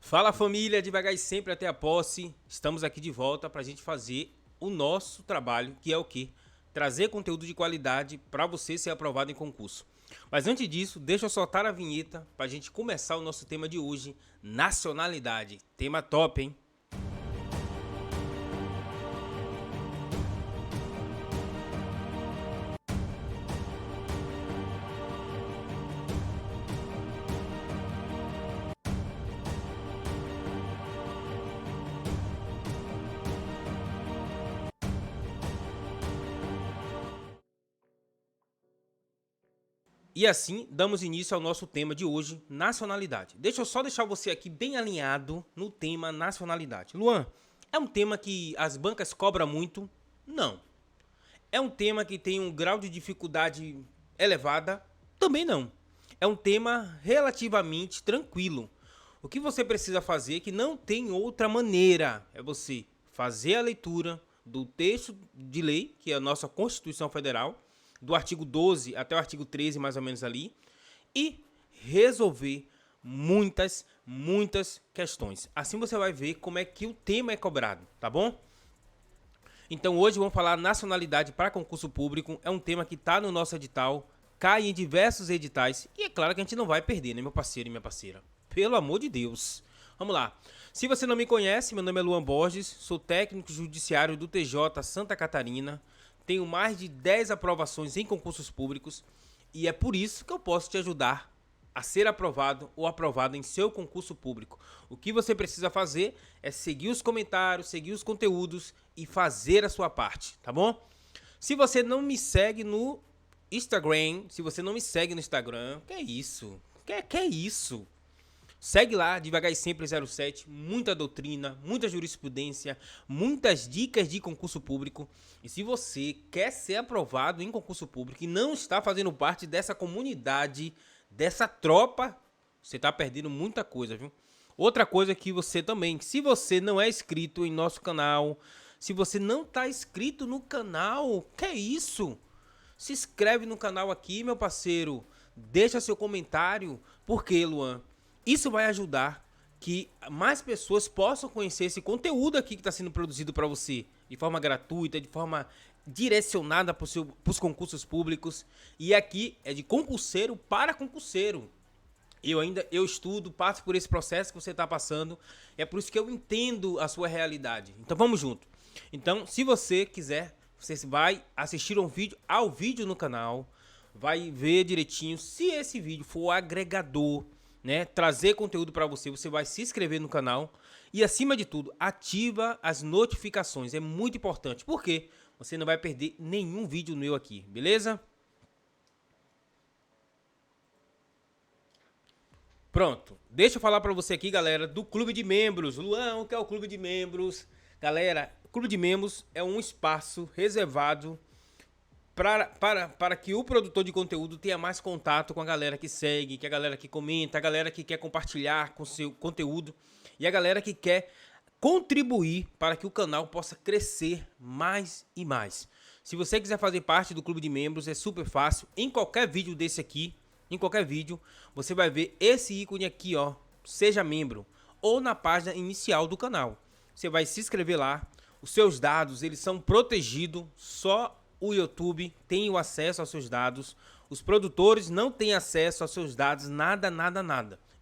Fala família, devagar e sempre até a posse. Estamos aqui de volta para a gente fazer o nosso trabalho, que é o quê? Trazer conteúdo de qualidade para você ser aprovado em concurso. Mas antes disso, deixa eu soltar a vinheta para a gente começar o nosso tema de hoje, nacionalidade. Tema top, hein? E assim, damos início ao nosso tema de hoje, nacionalidade. Deixa eu só deixar você aqui bem alinhado no tema nacionalidade. Luan, é um tema que as bancas cobram muito? Não. É um tema que tem um grau de dificuldade elevada? Também não. É um tema relativamente tranquilo. O que você precisa fazer, que não tem outra maneira, é você fazer a leitura do texto de lei, que é a nossa Constituição Federal, do artigo 12 até o artigo 13, mais ou menos ali, e resolver muitas questões. Assim você vai ver como é que o tema é cobrado, tá bom? Então hoje vamos falar nacionalidade para concurso público. É um tema que está no nosso edital, cai em diversos editais. E é claro que a gente não vai perder, né, meu parceiro e minha parceira? Pelo amor de Deus. Vamos lá. Se você não me conhece, meu nome é Luan Borges, sou técnico judiciário do TJ Santa Catarina. Tenho mais de 10 aprovações em concursos públicos. E é por isso que eu posso te ajudar a ser aprovado ou aprovado em seu concurso público. O que você precisa fazer é seguir os comentários, seguir os conteúdos e fazer a sua parte, tá bom? Se você não me segue no Instagram, que é isso? Que é isso? Segue lá, Devagar e Sempre 07, muita doutrina, muita jurisprudência, muitas dicas de concurso público. E se você quer ser aprovado em concurso público e não está fazendo parte dessa comunidade, dessa tropa, você está perdendo muita coisa, viu? Outra coisa que você também, se você não é inscrito em nosso canal, se você não está inscrito no canal, que é isso? Se inscreve no canal aqui, meu parceiro. Deixa seu comentário. Por quê, Luan? Isso vai ajudar que mais pessoas possam conhecer esse conteúdo aqui que está sendo produzido para você. De forma gratuita, de forma direcionada para os concursos públicos. E aqui é de concurseiro para concurseiro. Eu estudo, passo por esse processo que você está passando. É por isso que eu entendo a sua realidade. Então vamos junto. Então, se você quiser, você vai assistir ao vídeo no canal, vai ver direitinho. Se esse vídeo for agregador, né, trazer conteúdo para você, você vai se inscrever no canal e, acima de tudo, ativa as notificações. É muito importante, porque você não vai perder nenhum vídeo meu aqui, beleza? Pronto, deixa eu falar para você aqui, galera, do Clube de Membros. Luan, o que é o Clube de Membros? Galera, o Clube de Membros é um espaço reservado para que o produtor de conteúdo tenha mais contato com a galera que segue, que a galera que comenta, a galera que quer compartilhar com seu conteúdo e a galera que quer contribuir para que o canal possa crescer mais e mais. Se você quiser fazer parte do Clube de Membros, é super fácil. Em qualquer vídeo desse aqui, em qualquer vídeo, você vai ver esse ícone aqui, ó, seja membro, ou na página inicial do canal. Você vai se inscrever lá, os seus dados, eles são protegidos, só o YouTube tem o acesso aos seus dados, os produtores não têm acesso aos seus dados, nada,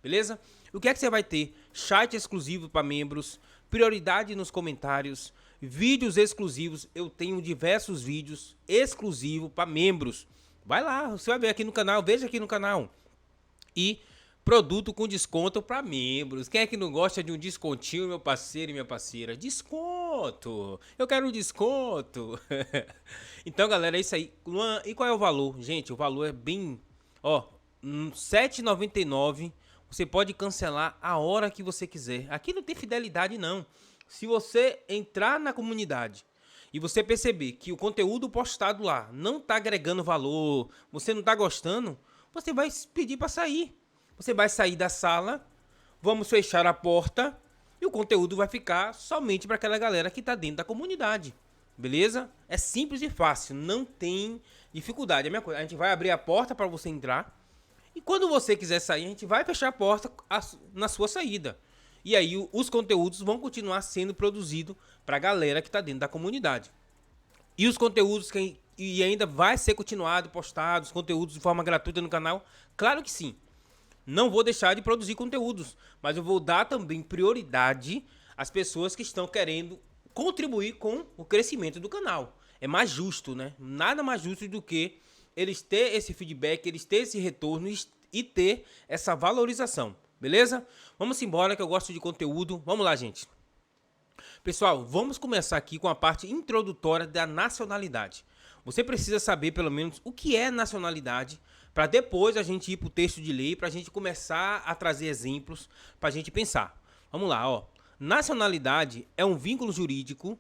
beleza? O que é que você vai ter? Chat exclusivo para membros, prioridade nos comentários, vídeos exclusivos, eu tenho diversos vídeos exclusivos para membros. Vai lá, você vai ver aqui no canal, veja aqui no canal. E produto com desconto para membros. Quem é que não gosta de um descontinho, meu parceiro e minha parceira? Desconto! Eu quero um desconto! Então, galera, é isso aí. E qual é o valor? Gente, o valor é bem... Ó, R$ 7,99. Você pode cancelar a hora que você quiser. Aqui não tem fidelidade, não. Se você entrar na comunidade e você perceber que o conteúdo postado lá não está agregando valor, você não está gostando, você vai pedir para sair. Você vai sair da sala, vamos fechar a porta e o conteúdo vai ficar somente para aquela galera que está dentro da comunidade. Beleza? É simples e fácil, não tem dificuldade. A gente vai abrir a porta para você entrar e quando você quiser sair, a gente vai fechar a porta na sua saída. E aí os conteúdos vão continuar sendo produzidos para a galera que está dentro da comunidade. E os conteúdos que ainda vai ser continuado, postados, conteúdos de forma gratuita no canal? Claro que sim. Não vou deixar de produzir conteúdos, mas eu vou dar também prioridade às pessoas que estão querendo contribuir com o crescimento do canal. É mais justo, né? Nada mais justo do que eles ter esse feedback, eles ter esse retorno e ter essa valorização, beleza? Vamos embora que eu gosto de conteúdo. Vamos lá, gente. Pessoal, vamos começar aqui com a parte introdutória da nacionalidade. Você precisa saber pelo menos o que é nacionalidade, para depois a gente ir para o texto de lei, para a gente começar a trazer exemplos para a gente pensar. Vamos lá, ó. Nacionalidade é um vínculo jurídico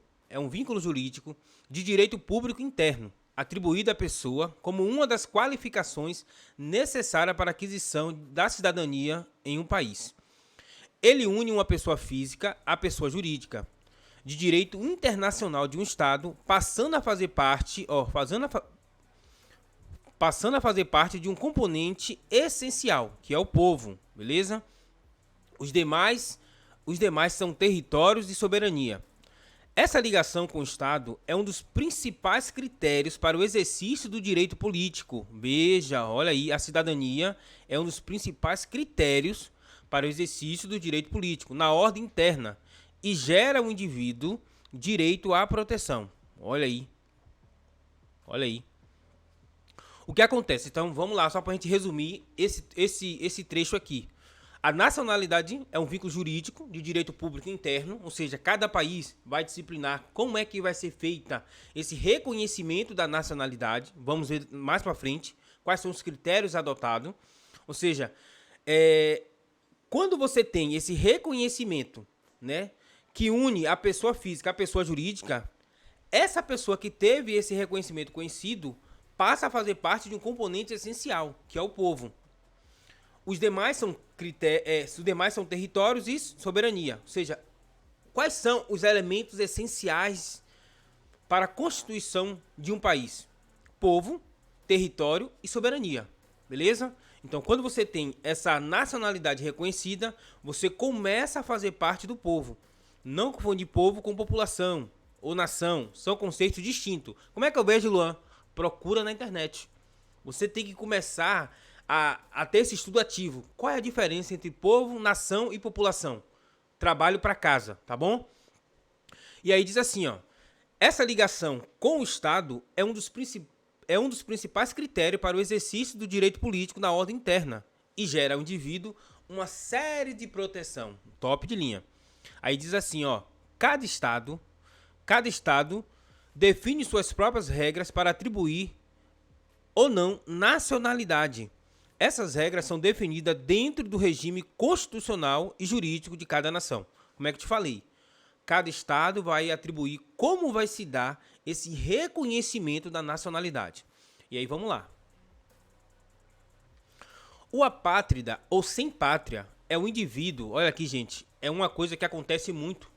de direito público interno, atribuído à pessoa como uma das qualificações necessárias para a aquisição da cidadania em um país. Ele une uma pessoa física à pessoa jurídica, de direito internacional de um Estado, passando a fazer parte de um componente essencial, que é o povo, beleza? Os demais são territórios de soberania. Essa ligação com o Estado é um dos principais critérios para o exercício do direito político. Veja, olha aí, a cidadania é um dos principais critérios para o exercício do direito político na ordem interna e gera ao indivíduo direito à proteção. Olha aí. Olha aí. O que acontece? Então, vamos lá, só para a gente resumir esse trecho aqui. A nacionalidade é um vínculo jurídico de direito público interno, ou seja, cada país vai disciplinar como é que vai ser feita esse reconhecimento da nacionalidade. Vamos ver mais para frente quais são os critérios adotados. Ou seja, quando você tem esse reconhecimento, né, que une a pessoa física à pessoa jurídica, essa pessoa que teve esse reconhecimento conhecido passa a fazer parte de um componente essencial, que é o povo. Os demais são territórios e soberania. Ou seja, quais são os elementos essenciais para a constituição de um país? Povo, território e soberania. Beleza? Então, quando você tem essa nacionalidade reconhecida, você começa a fazer parte do povo. Não confundir povo com população ou nação. São conceitos distintos. Como é que eu vejo, Luan? Procura na internet. Você tem que começar a ter esse estudo ativo. Qual é a diferença entre povo, nação e população? Trabalho para casa, tá bom? E aí diz assim, ó. Essa ligação com o Estado é um dos principais critérios para o exercício do direito político na ordem interna e gera ao indivíduo uma série de proteção. Top de linha. Aí diz assim, ó. Cada estado define suas próprias regras para atribuir ou não nacionalidade. Essas regras são definidas dentro do regime constitucional e jurídico de cada nação. Como é que eu te falei? Cada estado vai atribuir como vai se dar esse reconhecimento da nacionalidade. E aí vamos lá. O apátrida ou sem pátria é um indivíduo, olha aqui, gente, é uma coisa que acontece muito.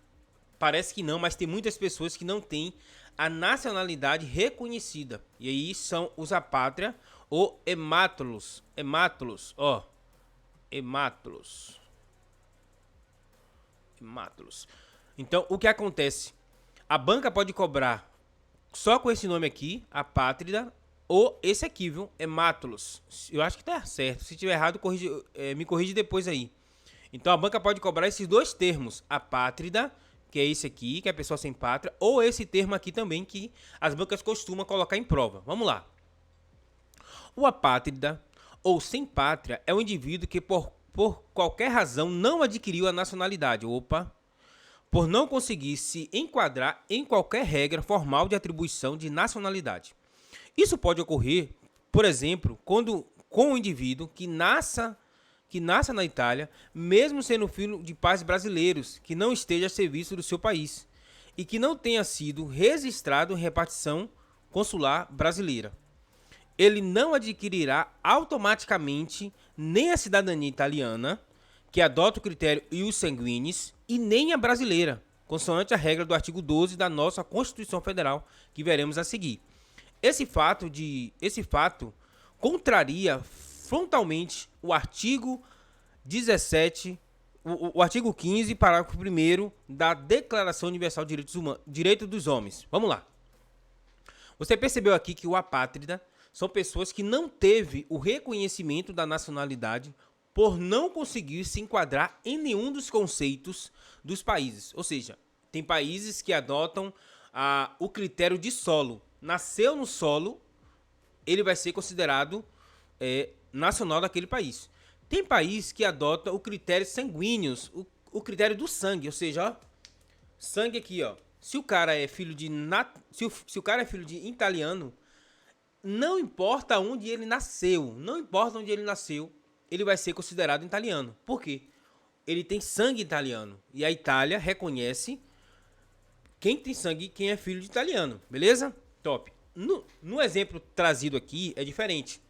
Parece que não, mas tem muitas pessoas que não têm a nacionalidade reconhecida. E aí são os apátria ou hemátulos. Hemátulos. Então, o que acontece? A banca pode cobrar só com esse nome aqui, apátrida, ou esse aqui, viu? Hemátulos. Eu acho que tá certo. Se tiver errado, me corrige depois aí. Então, a banca pode cobrar esses dois termos, apátrida, que é esse aqui, que é a pessoa sem pátria, ou esse termo aqui também, que as bancas costumam colocar em prova. Vamos lá. O apátrida, ou sem pátria, é um indivíduo que por qualquer razão não adquiriu a nacionalidade. Por não conseguir se enquadrar em qualquer regra formal de atribuição de nacionalidade. Isso pode ocorrer, por exemplo, com um indivíduo que nasça na Itália, mesmo sendo filho de pais brasileiros, que não esteja a serviço do seu país e que não tenha sido registrado em repartição consular brasileira. Ele não adquirirá automaticamente nem a cidadania italiana, que adota o critério ius sanguinis, e nem a brasileira, consoante a regra do artigo 12 da nossa Constituição Federal, que veremos a seguir. Esse fato contraria frontalmente o artigo 17, o artigo 15, parágrafo 1º da Declaração Universal de Direitos dos Homens. Vamos lá. Você percebeu aqui que o apátrida são pessoas que não teve o reconhecimento da nacionalidade por não conseguir se enquadrar em nenhum dos conceitos dos países. Ou seja, tem países que adotam o critério de solo. Nasceu no solo, ele vai ser considerado nacional daquele país. Tem país que adota o critério sanguíneo, o critério do sangue, ou seja, ó, sangue aqui, ó. Se o cara é filho de se o cara é filho de italiano, não importa onde ele nasceu, ele vai ser considerado italiano. Por quê? Ele tem sangue italiano e a Itália reconhece quem tem sangue, quem é filho de italiano, beleza? Top. No exemplo trazido aqui é diferente.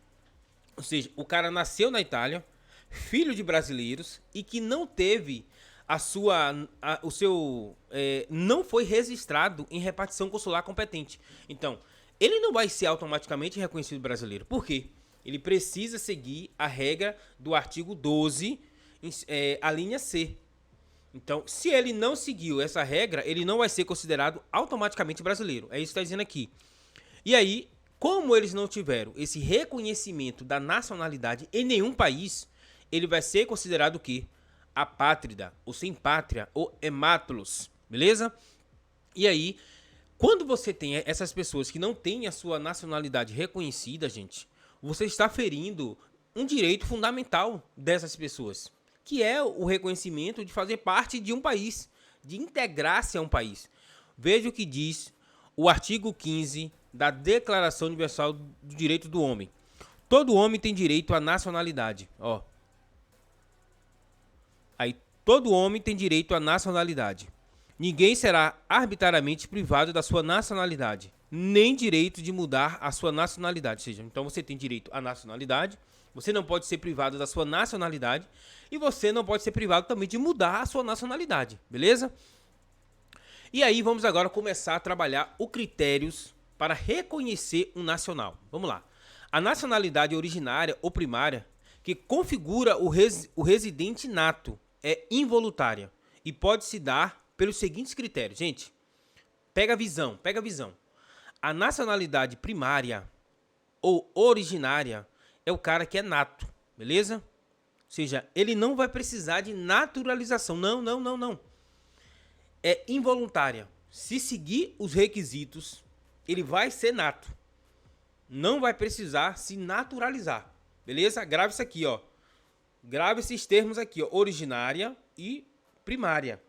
Ou seja, o cara nasceu na Itália, filho de brasileiros e que não teve não foi registrado em repartição consular competente. Então, ele não vai ser automaticamente reconhecido brasileiro. Por quê? Ele precisa seguir a regra do artigo 12, a linha C. Então, se ele não seguiu essa regra, ele não vai ser considerado automaticamente brasileiro. É isso que está dizendo aqui. E aí, como eles não tiveram esse reconhecimento da nacionalidade em nenhum país, ele vai ser considerado o quê? Apátrida, ou sem pátria, ou hemátulos, beleza? E aí, quando você tem essas pessoas que não têm a sua nacionalidade reconhecida, gente, você está ferindo um direito fundamental dessas pessoas, que é o reconhecimento de fazer parte de um país, de integrar-se a um país. Veja o que diz o artigo 15 da Declaração Universal do Direito do Homem. Todo homem tem direito à nacionalidade. Ó. Aí, todo homem tem direito à nacionalidade. Ninguém será arbitrariamente privado da sua nacionalidade, nem direito de mudar a sua nacionalidade. Ou seja, então você tem direito à nacionalidade, você não pode ser privado da sua nacionalidade e você não pode ser privado também de mudar a sua nacionalidade, beleza? E aí vamos agora começar a trabalhar os critérios para reconhecer um nacional. Vamos lá. A nacionalidade originária ou primária que configura o residente nato é involuntária e pode se dar pelos seguintes critérios. Gente, pega a visão. A nacionalidade primária ou originária é o cara que é nato, beleza? Ou seja, ele não vai precisar de naturalização. Não. É involuntária. Se seguir os requisitos, ele vai ser nato. Não vai precisar se naturalizar. Beleza? Grave isso aqui, ó. Grave esses termos aqui, ó. Originária e primária.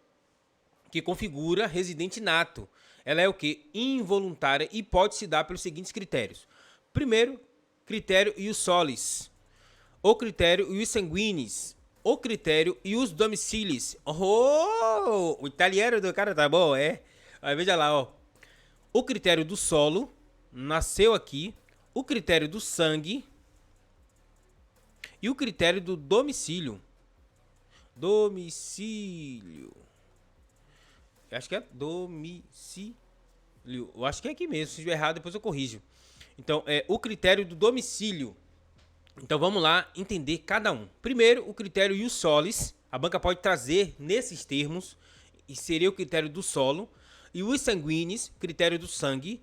Que configura residente nato. Ela é o quê? Involuntária e pode se dar pelos seguintes critérios. Primeiro, critério ius solis. O critério ius sanguinis. O critério ius domicilis. Oh, o italiano do cara tá bom, é? Aí veja lá, ó. O critério do solo nasceu aqui. O critério do sangue e o critério do domicílio. Domicílio. Eu acho que é domicílio. Eu acho que é aqui mesmo. Se estiver errado, depois eu corrijo. Então, é o critério do domicílio. Então, vamos lá entender cada um. Primeiro, o critério ius solis. A banca pode trazer nesses termos. E seria o critério do solo. E os sanguíneos, critério do sangue.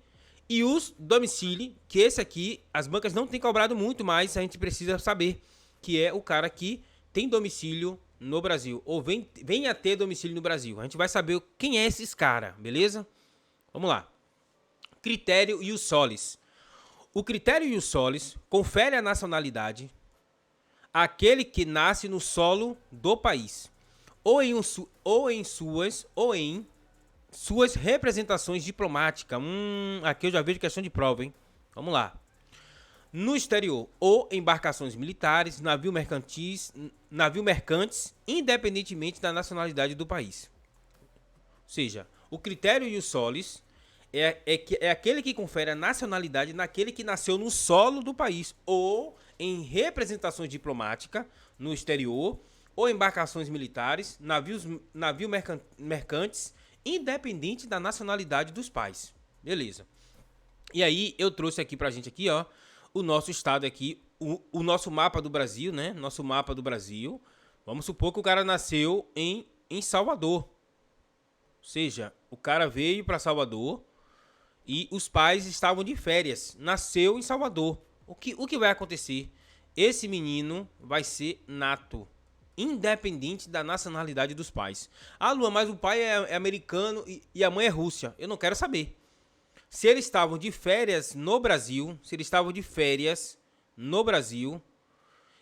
E os domicílio, que esse aqui, as bancas não têm cobrado muito, mas a gente precisa saber, que é o cara que tem domicílio no Brasil, ou vem a ter domicílio no Brasil. A gente vai saber quem é esses caras, beleza? Vamos lá. Critério ius solis. O critério ius solis confere a nacionalidade àquele que nasce no solo do país, ou em suas representações diplomáticas. Aqui eu já vejo questão de prova, hein? Vamos lá. No exterior, ou embarcações militares, navios mercantes, independentemente da nacionalidade do país. Ou seja, o critério ius solis é aquele que confere a nacionalidade naquele que nasceu no solo do país, ou em representações diplomáticas no exterior, ou embarcações militares, navios mercantes, independente da nacionalidade dos pais. Beleza. E aí eu trouxe aqui pra gente aqui, ó, o nosso estado aqui, o nosso mapa do Brasil, né? Nosso mapa do Brasil. Vamos supor que o cara nasceu em Salvador. Ou seja, o cara veio para Salvador e os pais estavam de férias. Nasceu em Salvador. O que vai acontecer? Esse menino vai ser nato, independente da nacionalidade dos pais. Ah, Luan, mas o pai é americano e a mãe é Rússia. Eu não quero saber. Se eles estavam de férias no Brasil,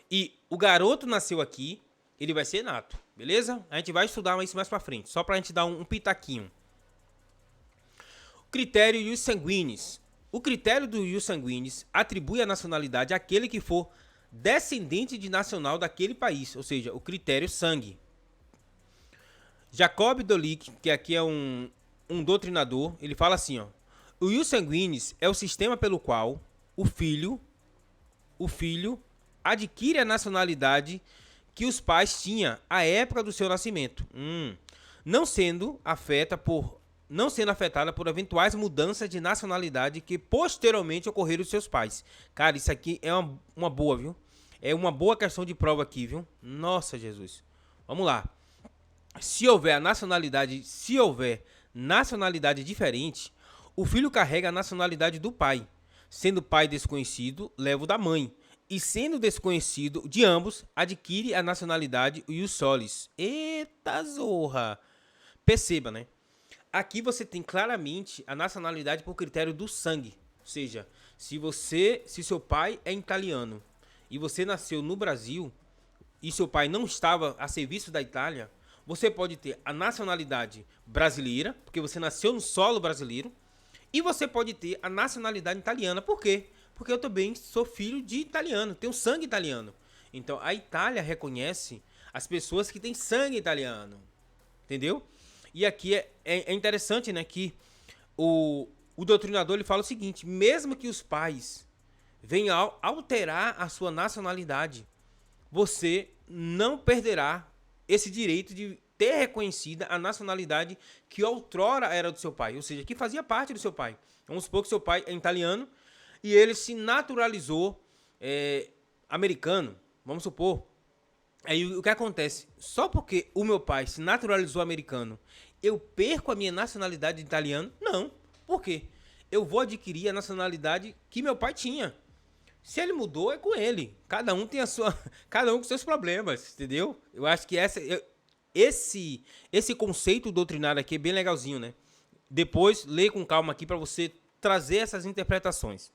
e o garoto nasceu aqui, ele vai ser nato, beleza? A gente vai estudar isso mais pra frente, só pra gente dar um pitaquinho. Critério ius sanguinis. O critério do ius sanguinis atribui a nacionalidade àquele que for descendente de nacional daquele país, ou seja, o critério sangue. Jacob Dolick, que aqui é um doutrinador, ele fala assim, ó: o ius sanguinis é o sistema pelo qual o filho adquire a nacionalidade que os pais tinham à época do seu nascimento, não sendo afetada por eventuais mudanças de nacionalidade que posteriormente ocorreram dos seus pais. Cara, isso aqui é uma boa, viu? É uma boa questão de prova aqui, viu? Nossa, Jesus. Vamos lá. Se houver nacionalidade diferente, o filho carrega a nacionalidade do pai. Sendo pai desconhecido, leva o da mãe. E sendo desconhecido de ambos, adquire a nacionalidade ius solis. Eita zorra! Perceba, né? Aqui você tem claramente a nacionalidade por critério do sangue. Ou seja, se seu pai é italiano e você nasceu no Brasil e seu pai não estava a serviço da Itália, você pode ter a nacionalidade brasileira, porque você nasceu no solo brasileiro, e você pode ter a nacionalidade italiana. Por quê? Porque eu também sou filho de italiano, tenho sangue italiano. Então a Itália reconhece as pessoas que têm sangue italiano. Entendeu? E aqui é interessante, né, que o doutrinador ele fala o seguinte: mesmo que os pais venham alterar a sua nacionalidade, você não perderá esse direito de ter reconhecida a nacionalidade que outrora era do seu pai, ou seja, que fazia parte do seu pai. Vamos supor que seu pai é italiano e ele se naturalizou americano, vamos supor. Aí o que acontece? Só porque o meu pai se naturalizou americano, eu perco a minha nacionalidade de italiano? Não. Por quê? Eu vou adquirir a nacionalidade que meu pai tinha. Se ele mudou, é com ele. Cada um tem cada um com seus problemas, entendeu? Eu acho que esse conceito doutrinário aqui é bem legalzinho, né? Depois, lê com calma aqui para você trazer essas interpretações.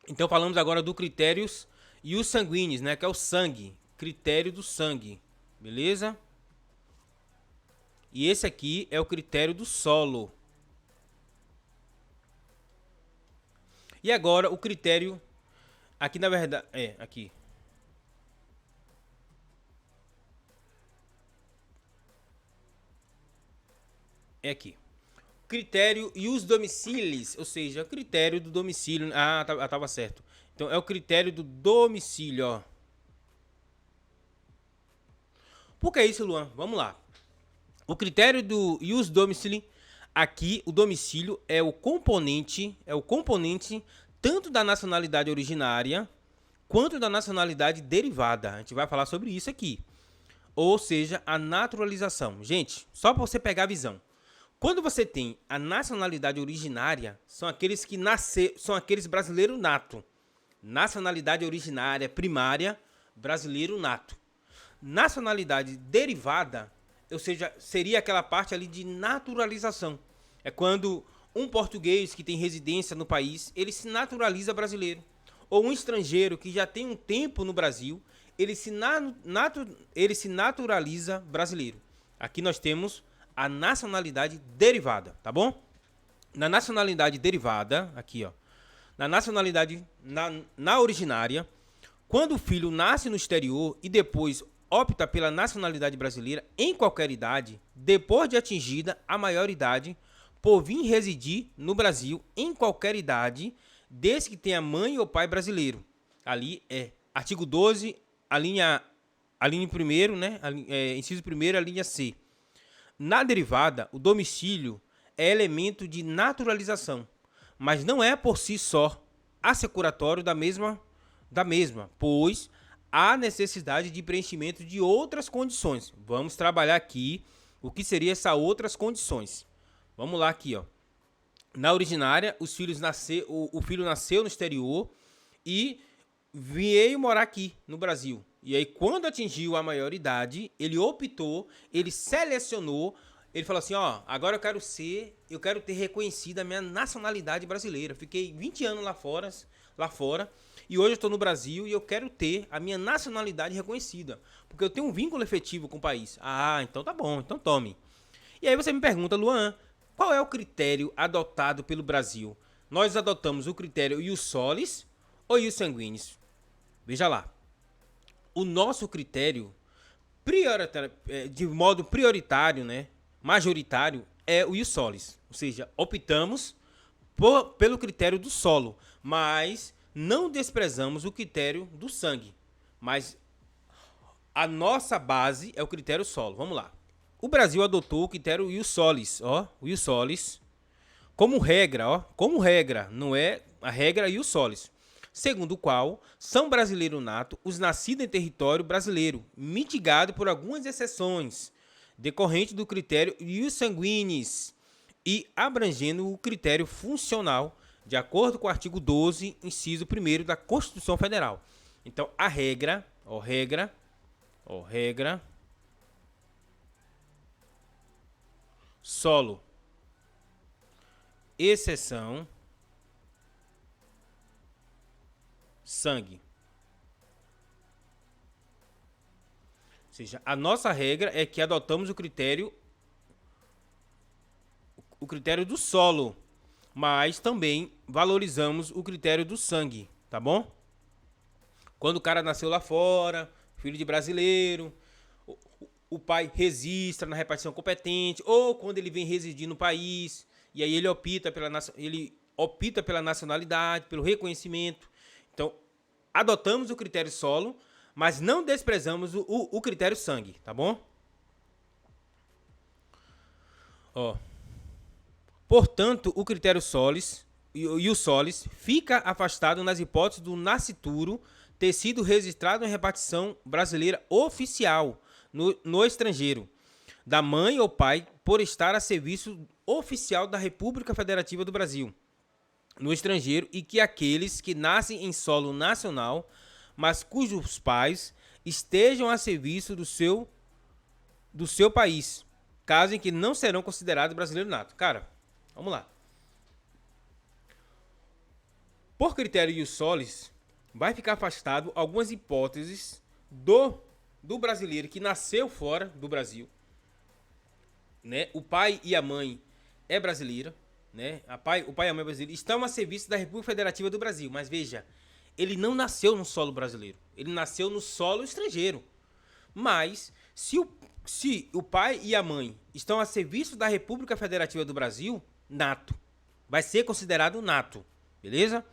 Então, falamos agora do critérios ius sanguinis, né? Que é o sangue. Critério do sangue. Beleza? E esse aqui é o critério do solo. E agora o critério... Aqui na verdade... aqui. É aqui. Critério ius domicilis, ou seja, critério do domicílio. Ah, tava certo. Então é o critério do domicílio, ó. Por que isso, Luan? Vamos lá. O critério do ius domicili, aqui o domicílio é o componente tanto da nacionalidade originária quanto da nacionalidade derivada. A gente vai falar sobre isso aqui. Ou seja, a naturalização. Gente, só para você pegar a visão. Quando você tem a nacionalidade originária, são aqueles que são aqueles brasileiro nato. Nacionalidade originária primária, brasileiro nato. Nacionalidade derivada, ou seja, seria aquela parte ali de naturalização. É quando um português que tem residência no país, ele se naturaliza brasileiro. Ou um estrangeiro que já tem um tempo no Brasil, ele se naturaliza brasileiro. Aqui nós temos a nacionalidade derivada, tá bom? Na nacionalidade derivada, aqui ó, na nacionalidade na originária, quando o filho nasce no exterior e depois opta pela nacionalidade brasileira em qualquer idade, depois de atingida a maioridade, por vir residir no Brasil em qualquer idade, desde que tenha mãe ou pai brasileiro. Ali é artigo 12, a linha 1º, né? Inciso 1º, a linha C. Na derivada, o domicílio é elemento de naturalização, mas não é por si só assecuratório da mesma, pois há necessidade de preenchimento de outras condições. Vamos trabalhar aqui o que seria essas outras condições. Vamos lá aqui, ó. Na originária, o filho nasceu no exterior e veio morar aqui no Brasil. E aí, quando atingiu a maioridade, ele selecionou, ele falou assim, ó, agora eu quero ter reconhecido a minha nacionalidade brasileira. Fiquei 20 anos lá fora, e hoje eu estou no Brasil e eu quero ter a minha nacionalidade reconhecida, porque eu tenho um vínculo efetivo com o país. Ah, então tá bom, então tome. E aí você me pergunta, Luan, qual é o critério adotado pelo Brasil? Nós adotamos o critério ius solis ou ius sanguinis? Veja lá. O nosso critério, de modo prioritário, né, majoritário, é o ius solis. Ou seja, optamos pelo critério do solo, mas não desprezamos o critério do sangue. Mas a nossa base é o critério solo. Vamos lá. O Brasil adotou o critério ius solis, ó, o ius solis, como regra, não é a regra ius solis, segundo o qual são brasileiro nato os nascidos em território brasileiro, mitigado por algumas exceções, decorrente do critério ius sanguinis e abrangendo o critério funcional, de acordo com o artigo 12, inciso 1º da Constituição Federal. Então, a regra, solo, exceção, sangue. Ou seja, a nossa regra é que adotamos o critério do solo, mas também valorizamos o critério do sangue, tá bom? Quando o cara nasceu lá fora, filho de brasileiro, o pai registra na repartição competente, ou quando ele vem residir no país, e aí ele opta pela nacionalidade, pelo reconhecimento. Então, adotamos o critério solo, mas não desprezamos o critério sangue, tá bom? Ó. Portanto, o critério solis e o solis fica afastado nas hipóteses do nascituro ter sido registrado em repartição brasileira oficial no estrangeiro, da mãe ou pai por estar a serviço oficial da República Federativa do Brasil no estrangeiro, e que aqueles que nascem em solo nacional, mas cujos pais estejam a serviço do seu país, caso em que não serão considerados brasileiro nato. Cara, vamos lá. Por critério ius solis, vai ficar afastado algumas hipóteses do brasileiro que nasceu fora do Brasil, né? O pai e a mãe é brasileira, né? O pai e a mãe é brasileira, estão a serviço da República Federativa do Brasil. Mas veja, ele não nasceu no solo brasileiro, ele nasceu no solo estrangeiro. Mas se o pai e a mãe estão a serviço da República Federativa do Brasil, nato, vai ser considerado nato, beleza?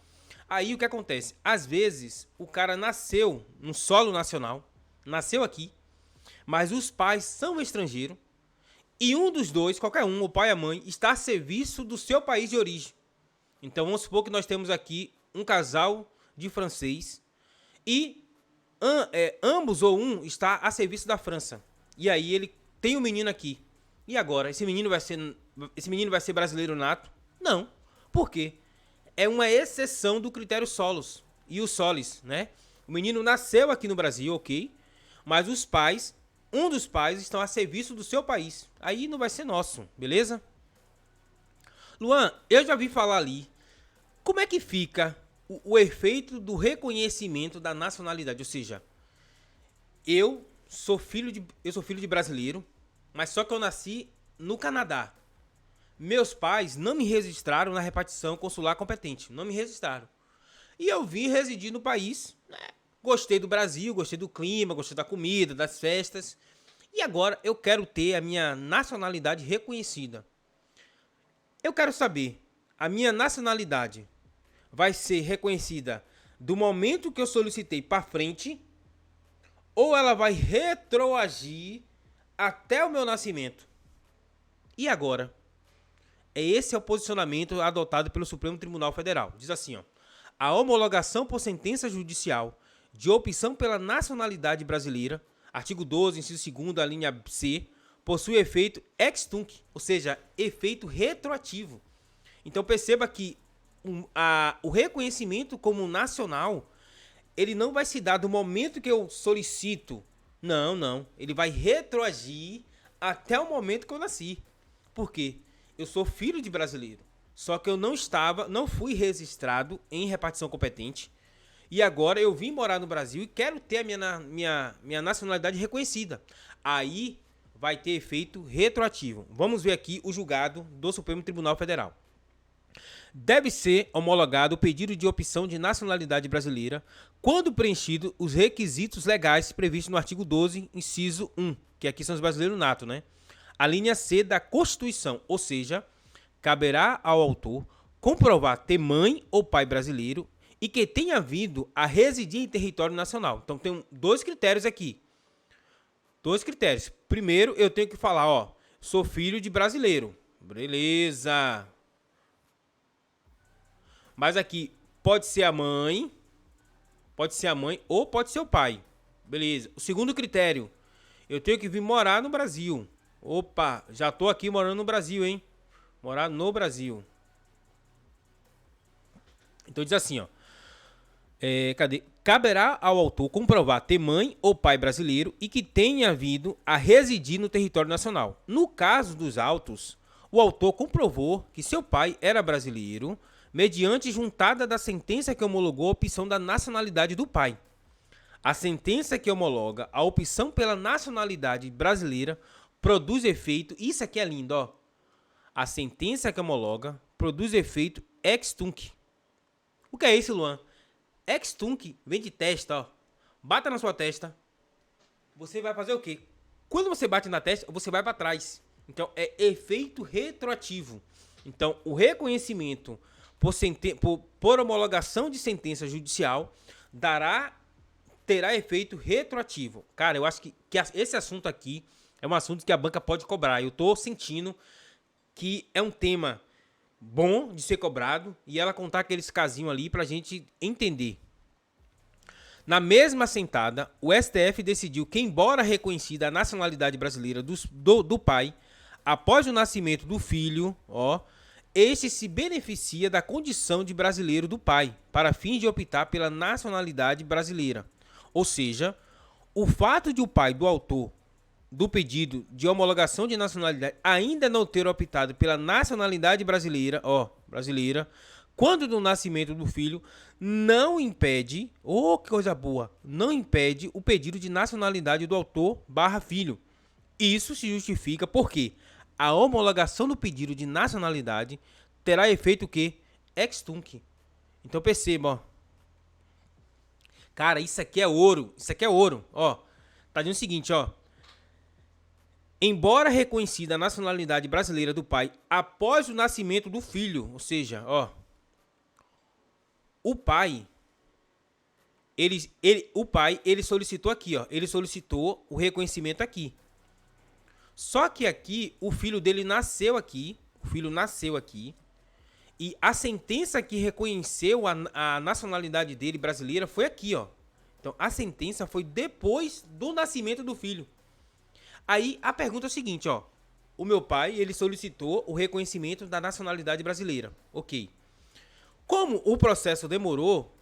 Aí o que acontece? Às vezes o cara nasceu no solo nacional, nasceu aqui, mas os pais são estrangeiros, e um dos dois, qualquer um, o pai e a mãe, está a serviço do seu país de origem. Então vamos supor que nós temos aqui um casal de francês e ambos ou um está a serviço da França. E aí ele tem um menino aqui. E agora, esse menino vai ser brasileiro nato? Não. Por quê? É uma exceção do critério solos e o solis, né? O menino nasceu aqui no Brasil, ok, mas um dos pais estão a serviço do seu país. Aí não vai ser nosso, beleza? Luan, eu já vi falar ali. Como é que fica o efeito do reconhecimento da nacionalidade? Ou seja, eu sou filho de brasileiro, mas só que eu nasci no Canadá. Meus pais não me registraram na repartição consular competente, não me registraram. E eu vim residir no país, né? Gostei do Brasil, gostei do clima, gostei da comida, das festas. E agora eu quero ter a minha nacionalidade reconhecida. Eu quero saber, a minha nacionalidade vai ser reconhecida do momento que eu solicitei para frente, ou ela vai retroagir até o meu nascimento? E agora? Esse é o posicionamento adotado pelo Supremo Tribunal Federal. Diz assim, ó: a homologação por sentença judicial de opção pela nacionalidade brasileira, artigo 12, inciso 2º, a linha C, possui efeito ex tunc, ou seja, efeito retroativo. Então perceba que o reconhecimento como nacional, ele não vai se dar do momento que eu solicito. Não. Ele vai retroagir até o momento que eu nasci. Por quê? Eu sou filho de brasileiro. Só que eu não fui registrado em repartição competente. E agora eu vim morar no Brasil e quero ter a minha nacionalidade reconhecida. Aí vai ter efeito retroativo. Vamos ver aqui o julgado do Supremo Tribunal Federal. Deve ser homologado o pedido de opção de nacionalidade brasileira quando preenchido os requisitos legais previstos no artigo 12, inciso 1, que aqui são os brasileiros natos, né? A linha C da Constituição, ou seja, caberá ao autor comprovar ter mãe ou pai brasileiro e que tenha vindo a residir em território nacional. Então tem dois critérios aqui. Dois critérios. Primeiro, eu tenho que falar, ó, sou filho de brasileiro. Beleza. Mas aqui pode ser a mãe ou pode ser o pai. Beleza. O segundo critério, eu tenho que vir morar no Brasil. Opa, já tô aqui morando no Brasil, hein? Morar no Brasil. Então diz assim, ó. Cadê? Caberá ao autor comprovar ter mãe ou pai brasileiro e que tenha vindo a residir no território nacional. No caso dos autos, o autor comprovou que seu pai era brasileiro, mediante juntada da sentença que homologou a opção da nacionalidade do pai. A sentença que homologa a opção pela nacionalidade brasileira produz efeito, isso aqui é lindo, ó. A sentença que homologa produz efeito ex tunc. O que é isso, Luan? Ex tunc vem de testa, ó. Bata na sua testa. Você vai fazer o quê? Quando você bate na testa, você vai para trás. Então é efeito retroativo. Então o reconhecimento por homologação de sentença judicial terá efeito retroativo. Cara, eu acho que esse assunto aqui é um assunto que a banca pode cobrar. Eu tô sentindo que é um tema bom de ser cobrado e ela contar aqueles casinhos ali pra gente entender. Na mesma sentada, o STF decidiu que, embora reconhecida a nacionalidade brasileira do pai, após o nascimento do filho, este se beneficia da condição de brasileiro do pai, para fim de optar pela nacionalidade brasileira. Ou seja, o fato de o pai do autor do pedido de homologação de nacionalidade ainda não ter optado pela nacionalidade brasileira, quando do nascimento do filho, não impede, que coisa boa, não impede o pedido de nacionalidade do autor/filho. Isso se justifica porque a homologação do pedido de nacionalidade terá efeito o quê? Ex tunc. Então perceba, ó. Cara, isso aqui é ouro. Isso aqui é ouro. Ó, tá dizendo o seguinte, ó. Embora reconhecida a nacionalidade brasileira do pai após o nascimento do filho, ou seja, ó, o pai, ele solicitou aqui, ó, ele solicitou o reconhecimento aqui. Só que aqui o filho dele nasceu aqui, e a sentença que reconheceu a nacionalidade dele brasileira foi aqui, ó. Então a sentença foi depois do nascimento do filho. Aí a pergunta é a seguinte, ó. O meu pai, ele solicitou o reconhecimento da nacionalidade brasileira. Ok. Como o processo demorou,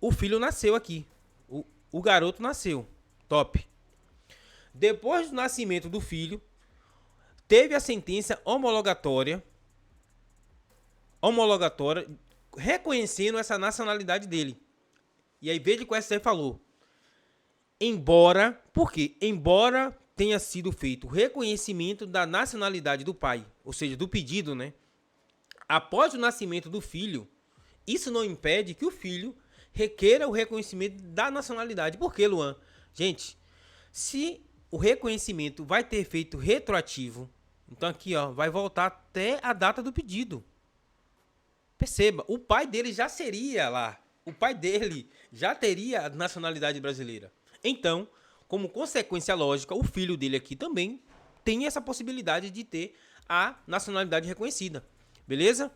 o filho nasceu aqui. O garoto nasceu. Top. Depois do nascimento do filho, teve a sentença homologatória reconhecendo essa nacionalidade dele. E aí veja o que o STF falou. Por quê? Embora tenha sido feito o reconhecimento da nacionalidade do pai, ou seja, do pedido, né? Após o nascimento do filho, isso não impede que o filho requeira o reconhecimento da nacionalidade. Por quê, Luan? Gente, se o reconhecimento vai ter efeito retroativo, então aqui, ó, vai voltar até a data do pedido. Perceba, o pai dele já seria lá. O pai dele já teria a nacionalidade brasileira. Então, como consequência lógica, o filho dele aqui também tem essa possibilidade de ter a nacionalidade reconhecida. Beleza?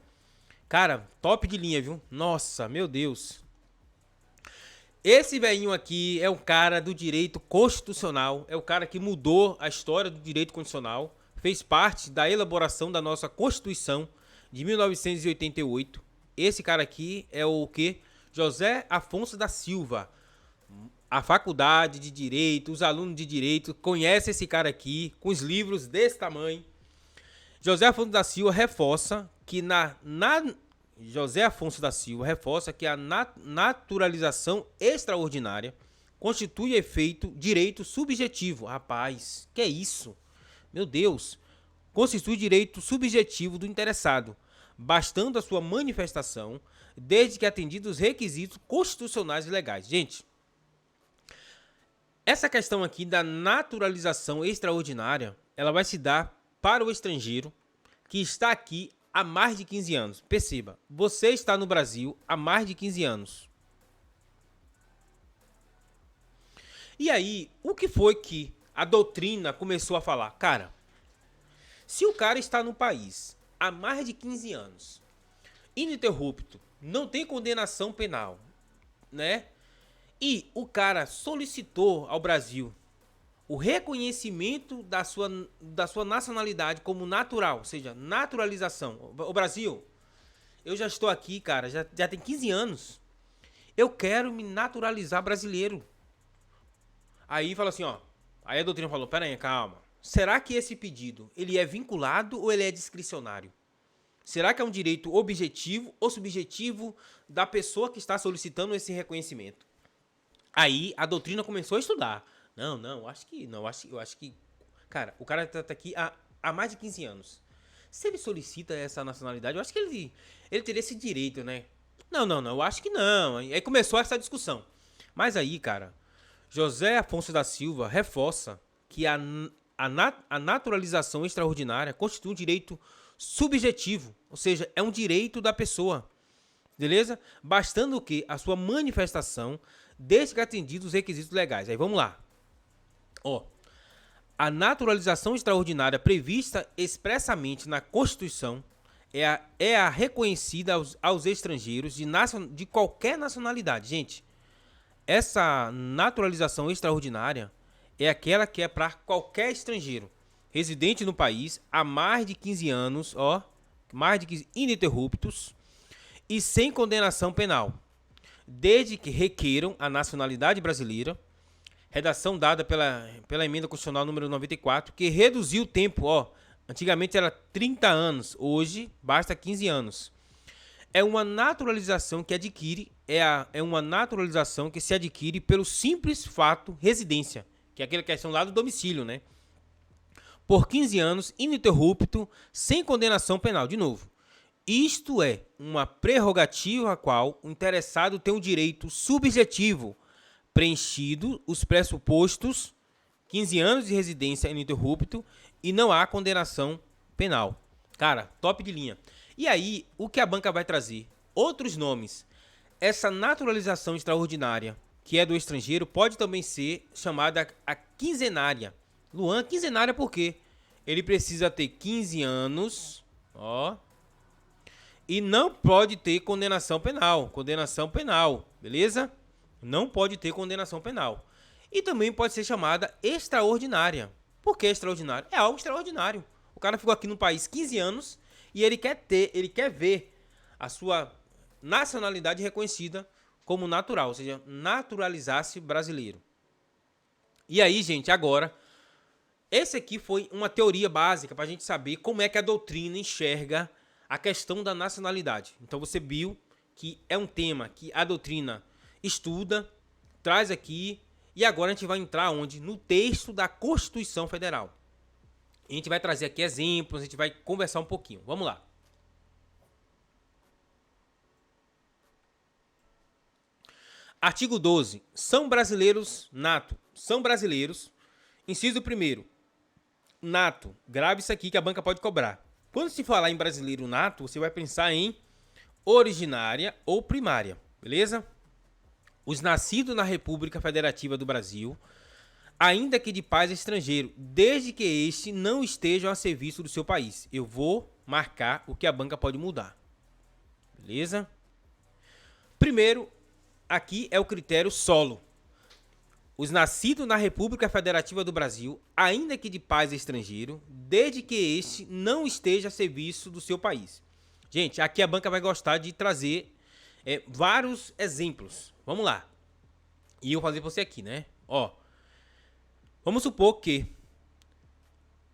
Cara, top de linha, viu? Nossa, meu Deus. Esse velhinho aqui é o cara do direito constitucional, é o cara que mudou a história do direito constitucional, fez parte da elaboração da nossa Constituição de 1988. Esse cara aqui é o quê? José Afonso da Silva. A faculdade de direito, os alunos de direito conhecem esse cara aqui com os livros desse tamanho. José Afonso da Silva reforça que a naturalização extraordinária constitui efeito direito subjetivo. Rapaz, que é isso? Meu Deus. Constitui direito subjetivo do interessado, bastando a sua manifestação, desde que atendidos os requisitos constitucionais e legais. Gente, essa questão aqui da naturalização extraordinária, ela vai se dar para o estrangeiro que está aqui há mais de 15 anos. Perceba, você está no Brasil há mais de 15 anos. E aí, o que foi que a doutrina começou a falar? Cara, se o cara está no país há mais de 15 anos, ininterrupto, não tem condenação penal, né? E o cara solicitou ao Brasil o reconhecimento da sua nacionalidade como natural, ou seja, naturalização. O Brasil, eu já estou aqui, cara, já tem 15 anos. Eu quero me naturalizar brasileiro. Aí fala assim, ó. Aí a doutrina falou, pera aí, calma. Será que esse pedido, ele é vinculado ou ele é discricionário? Será que é um direito objetivo ou subjetivo da pessoa que está solicitando esse reconhecimento? Aí a doutrina começou a estudar. Não, acho que não. Eu acho que. Cara, o cara tá aqui há mais de 15 anos. Se ele solicita essa nacionalidade, eu acho que ele teria esse direito, né? Não, eu acho que não. Aí começou essa discussão. Mas aí, cara, José Afonso da Silva reforça que a naturalização extraordinária constitui um direito subjetivo, ou seja, é um direito da pessoa, beleza? Bastando que a sua manifestação, desde que atendidos os requisitos legais. Aí vamos lá. Ó, a naturalização extraordinária prevista expressamente na Constituição é a reconhecida aos estrangeiros de qualquer nacionalidade. Gente, essa naturalização extraordinária é aquela que é para qualquer estrangeiro residente no país há mais de 15 anos, mais de 15 ininterruptos e sem condenação penal, desde que requeram a nacionalidade brasileira. Redação dada pela emenda constitucional número 94, que reduziu o tempo, antigamente era 30 anos, hoje basta 15 anos. É uma naturalização que uma naturalização que se adquire pelo simples fato residência, que é aquela questão lá do domicílio, né? Por 15 anos, ininterrupto, sem condenação penal. De novo, isto é uma prerrogativa a qual o interessado tem um direito subjetivo, preenchido os pressupostos, 15 anos de residência ininterrupto e não há condenação penal. Cara, top de linha. E aí, o que a banca vai trazer? Outros nomes. Essa naturalização extraordinária, que é do estrangeiro, pode também ser chamada a quinzenária. Luan, quinzenária por quê? Ele precisa ter 15 anos, e não pode ter condenação penal, beleza? Não pode ter condenação penal. E também pode ser chamada extraordinária. Por que extraordinário? É algo extraordinário. O cara ficou aqui no país 15 anos e ele quer ver a sua nacionalidade reconhecida como natural, ou seja, naturalizar-se brasileiro. E aí, gente, agora, esse aqui foi uma teoria básica para a gente saber como é que a doutrina enxerga a questão da nacionalidade. Então você viu que é um tema que a doutrina estuda, traz aqui, e agora a gente vai entrar onde? No texto da Constituição Federal. A gente vai trazer aqui exemplos, a gente vai conversar um pouquinho. Vamos lá. Artigo 12. São brasileiros nato. São brasileiros. Inciso 1º. Nato. Grave isso aqui que a banca pode cobrar. Quando se falar em brasileiro nato, você vai pensar em originária ou primária. Beleza? Os nascidos na República Federativa do Brasil, ainda que de pais estrangeiros, desde que este não estejam a serviço do seu país. Eu vou marcar o que a banca pode mudar. Beleza? Primeiro, aqui é o critério solo. Os nascidos na República Federativa do Brasil, ainda que de pais estrangeiro, desde que este não esteja a serviço do seu país. Gente, aqui a banca vai gostar de trazer vários exemplos. Vamos lá. E eu vou fazer pra você aqui, né? Ó, vamos supor que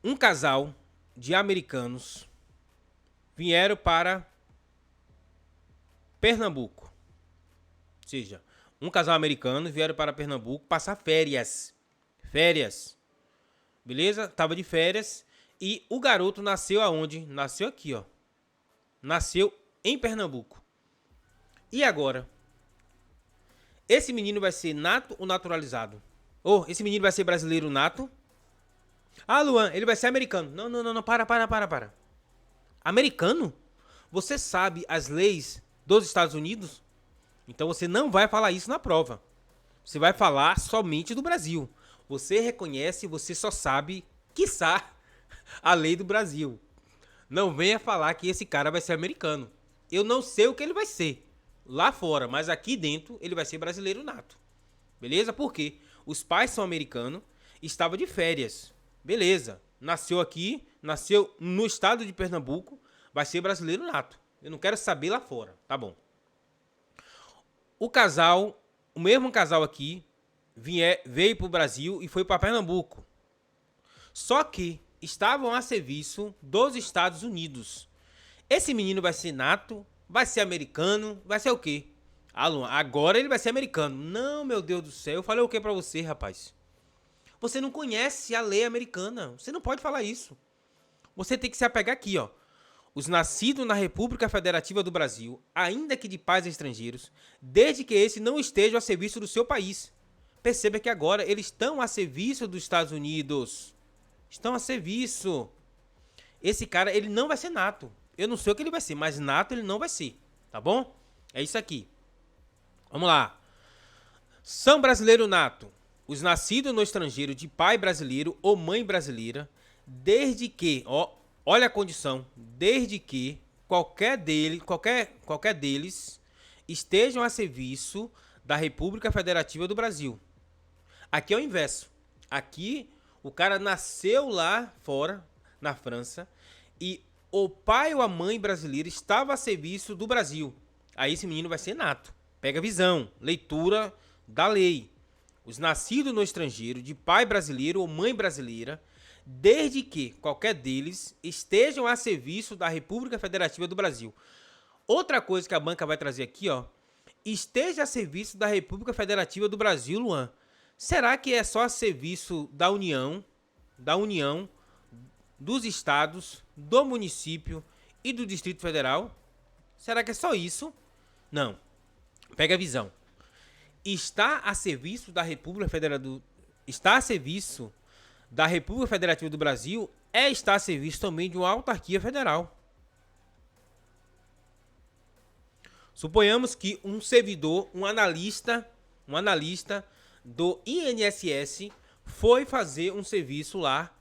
um casal de americanos vieram para Pernambuco. Ou seja, um casal americano vieram para Pernambuco passar férias. Férias. Beleza? Tava de férias. E o garoto nasceu aonde? Nasceu aqui, ó. Nasceu em Pernambuco. E agora? Esse menino vai ser nato ou naturalizado? Ou esse menino vai ser brasileiro nato? Ah, Luan, ele vai ser americano. Não, para. Americano? Você sabe as leis dos Estados Unidos? Então você não vai falar isso na prova. Você vai falar somente do Brasil. Você reconhece, você só sabe, quiçá, a lei do Brasil. Não venha falar que esse cara vai ser americano. Eu não sei o que ele vai ser lá fora, mas aqui dentro ele vai ser brasileiro nato. Beleza? Por quê? Os pais são americanos, estava de férias. Beleza. Nasceu aqui, nasceu no estado de Pernambuco, vai ser brasileiro nato. Eu não quero saber lá fora. Tá bom. O mesmo casal aqui, veio para o Brasil e foi para Pernambuco. Só que estavam a serviço dos Estados Unidos. Esse menino vai ser nato, vai ser americano, vai ser o quê? Agora ele vai ser americano. Não, meu Deus do céu, eu falei o que para você, rapaz? Você não conhece a lei americana, você não pode falar isso. Você tem que se apegar aqui, ó. Os nascidos na República Federativa do Brasil, ainda que de pais estrangeiros, desde que esse não esteja a serviço do seu país. Perceba que agora eles estão a serviço dos Estados Unidos. Estão a serviço. Esse cara, ele não vai ser nato. Eu não sei o que ele vai ser, mas nato ele não vai ser. Tá bom? É isso aqui. Vamos lá. São brasileiro nato. Os nascidos no estrangeiro de pai brasileiro ou mãe brasileira, desde que... Olha a condição, desde que qualquer deles estejam a serviço da República Federativa do Brasil. Aqui é o inverso. Aqui o cara nasceu lá fora, na França, e o pai ou a mãe brasileira estava a serviço do Brasil. Aí esse menino vai ser nato. Pega a visão, leitura da lei. Os nascidos no estrangeiro de pai brasileiro ou mãe brasileira, desde que qualquer deles estejam a serviço da República Federativa do Brasil. Outra coisa que a banca vai trazer aqui, ó, esteja a serviço da República Federativa do Brasil, Luan. Será que é só a serviço da União, dos estados, do município e do Distrito Federal? Será que é só isso? Não. Pega a visão. Está a serviço da República Federativa do Brasil está a serviço também de uma autarquia federal. Suponhamos que um servidor, um analista do INSS foi fazer um serviço lá,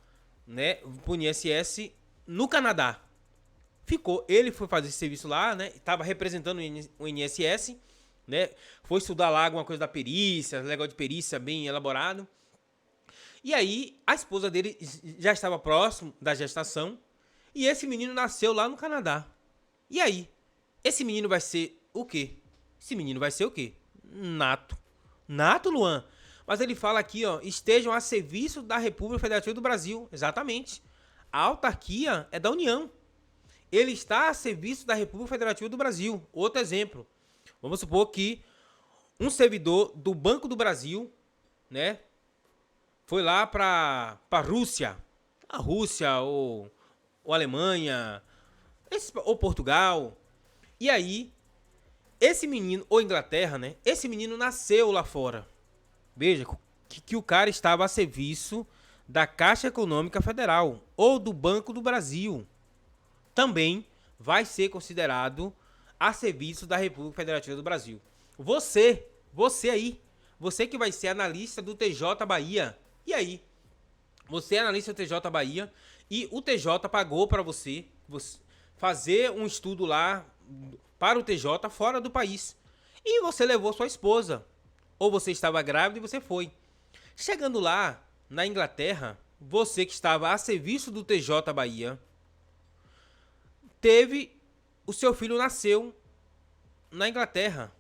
né, pro INSS no Canadá. Ele foi fazer esse serviço lá, né, estava representando o INSS, né, foi estudar lá alguma coisa da perícia, negócio de perícia bem elaborado. E aí, a esposa dele já estava próximo da gestação. E esse menino nasceu lá no Canadá. E aí? Esse menino vai ser o quê? Esse menino vai ser o quê? Nato. Nato, Luan? Mas ele fala aqui, ó, estejam a serviço da República Federativa do Brasil. Exatamente. A autarquia é da União. Ele está a serviço da República Federativa do Brasil. Outro exemplo. Vamos supor que um servidor do Banco do Brasil, né, foi lá para a Rússia, ou Alemanha, ou Portugal. E aí, esse menino, ou Inglaterra, né? Esse menino nasceu lá fora. Veja que o cara estava a serviço da Caixa Econômica Federal ou do Banco do Brasil. Também vai ser considerado a serviço da República Federativa do Brasil. Você aí, você que vai ser analista do TJ Bahia. E aí? Você é analista do TJ Bahia e o TJ pagou para você fazer um estudo lá para o TJ fora do país. E você levou sua esposa. Ou você estava grávida e você foi. Chegando lá, na Inglaterra, você que estava a serviço do TJ Bahia, o seu filho nasceu na Inglaterra.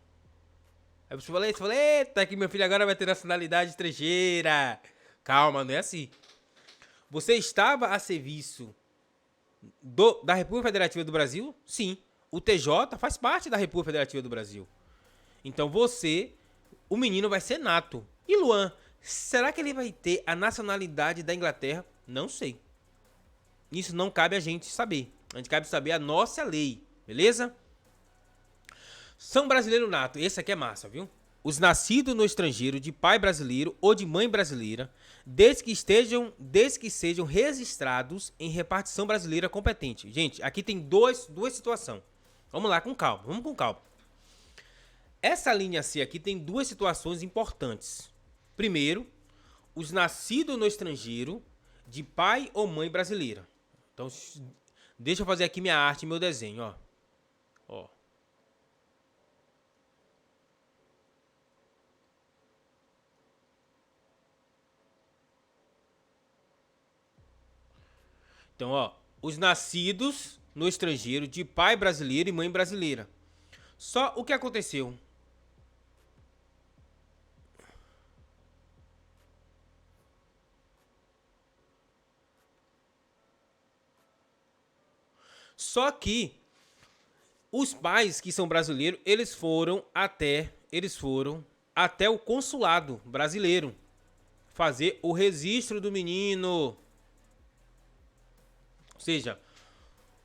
Aí você fala, eita, que meu filho agora vai ter nacionalidade estrangeira. Calma, não é assim. Você estava a serviço da República Federativa do Brasil? Sim. O TJ faz parte da República Federativa do Brasil. Então o menino vai ser nato. E Luan, será que ele vai ter a nacionalidade da Inglaterra? Não sei. Isso não cabe a gente saber. A gente cabe saber a nossa lei, beleza? São brasileiro nato. Esse aqui é massa, viu? Os nascidos no estrangeiro de pai brasileiro ou de mãe brasileira, desde que sejam registrados em repartição brasileira competente. Gente, aqui tem duas situações. Vamos lá com calma. Vamos com calma. Essa linha C aqui tem duas situações importantes. Primeiro, os nascidos no estrangeiro de pai ou mãe brasileira. Então, deixa eu fazer aqui minha arte, meu desenho, ó. Ó. Então, ó, os nascidos no estrangeiro de pai brasileiro e mãe brasileira. Só o que aconteceu? Só que os pais que são brasileiros, eles foram até o consulado brasileiro fazer o registro do menino. Ou seja,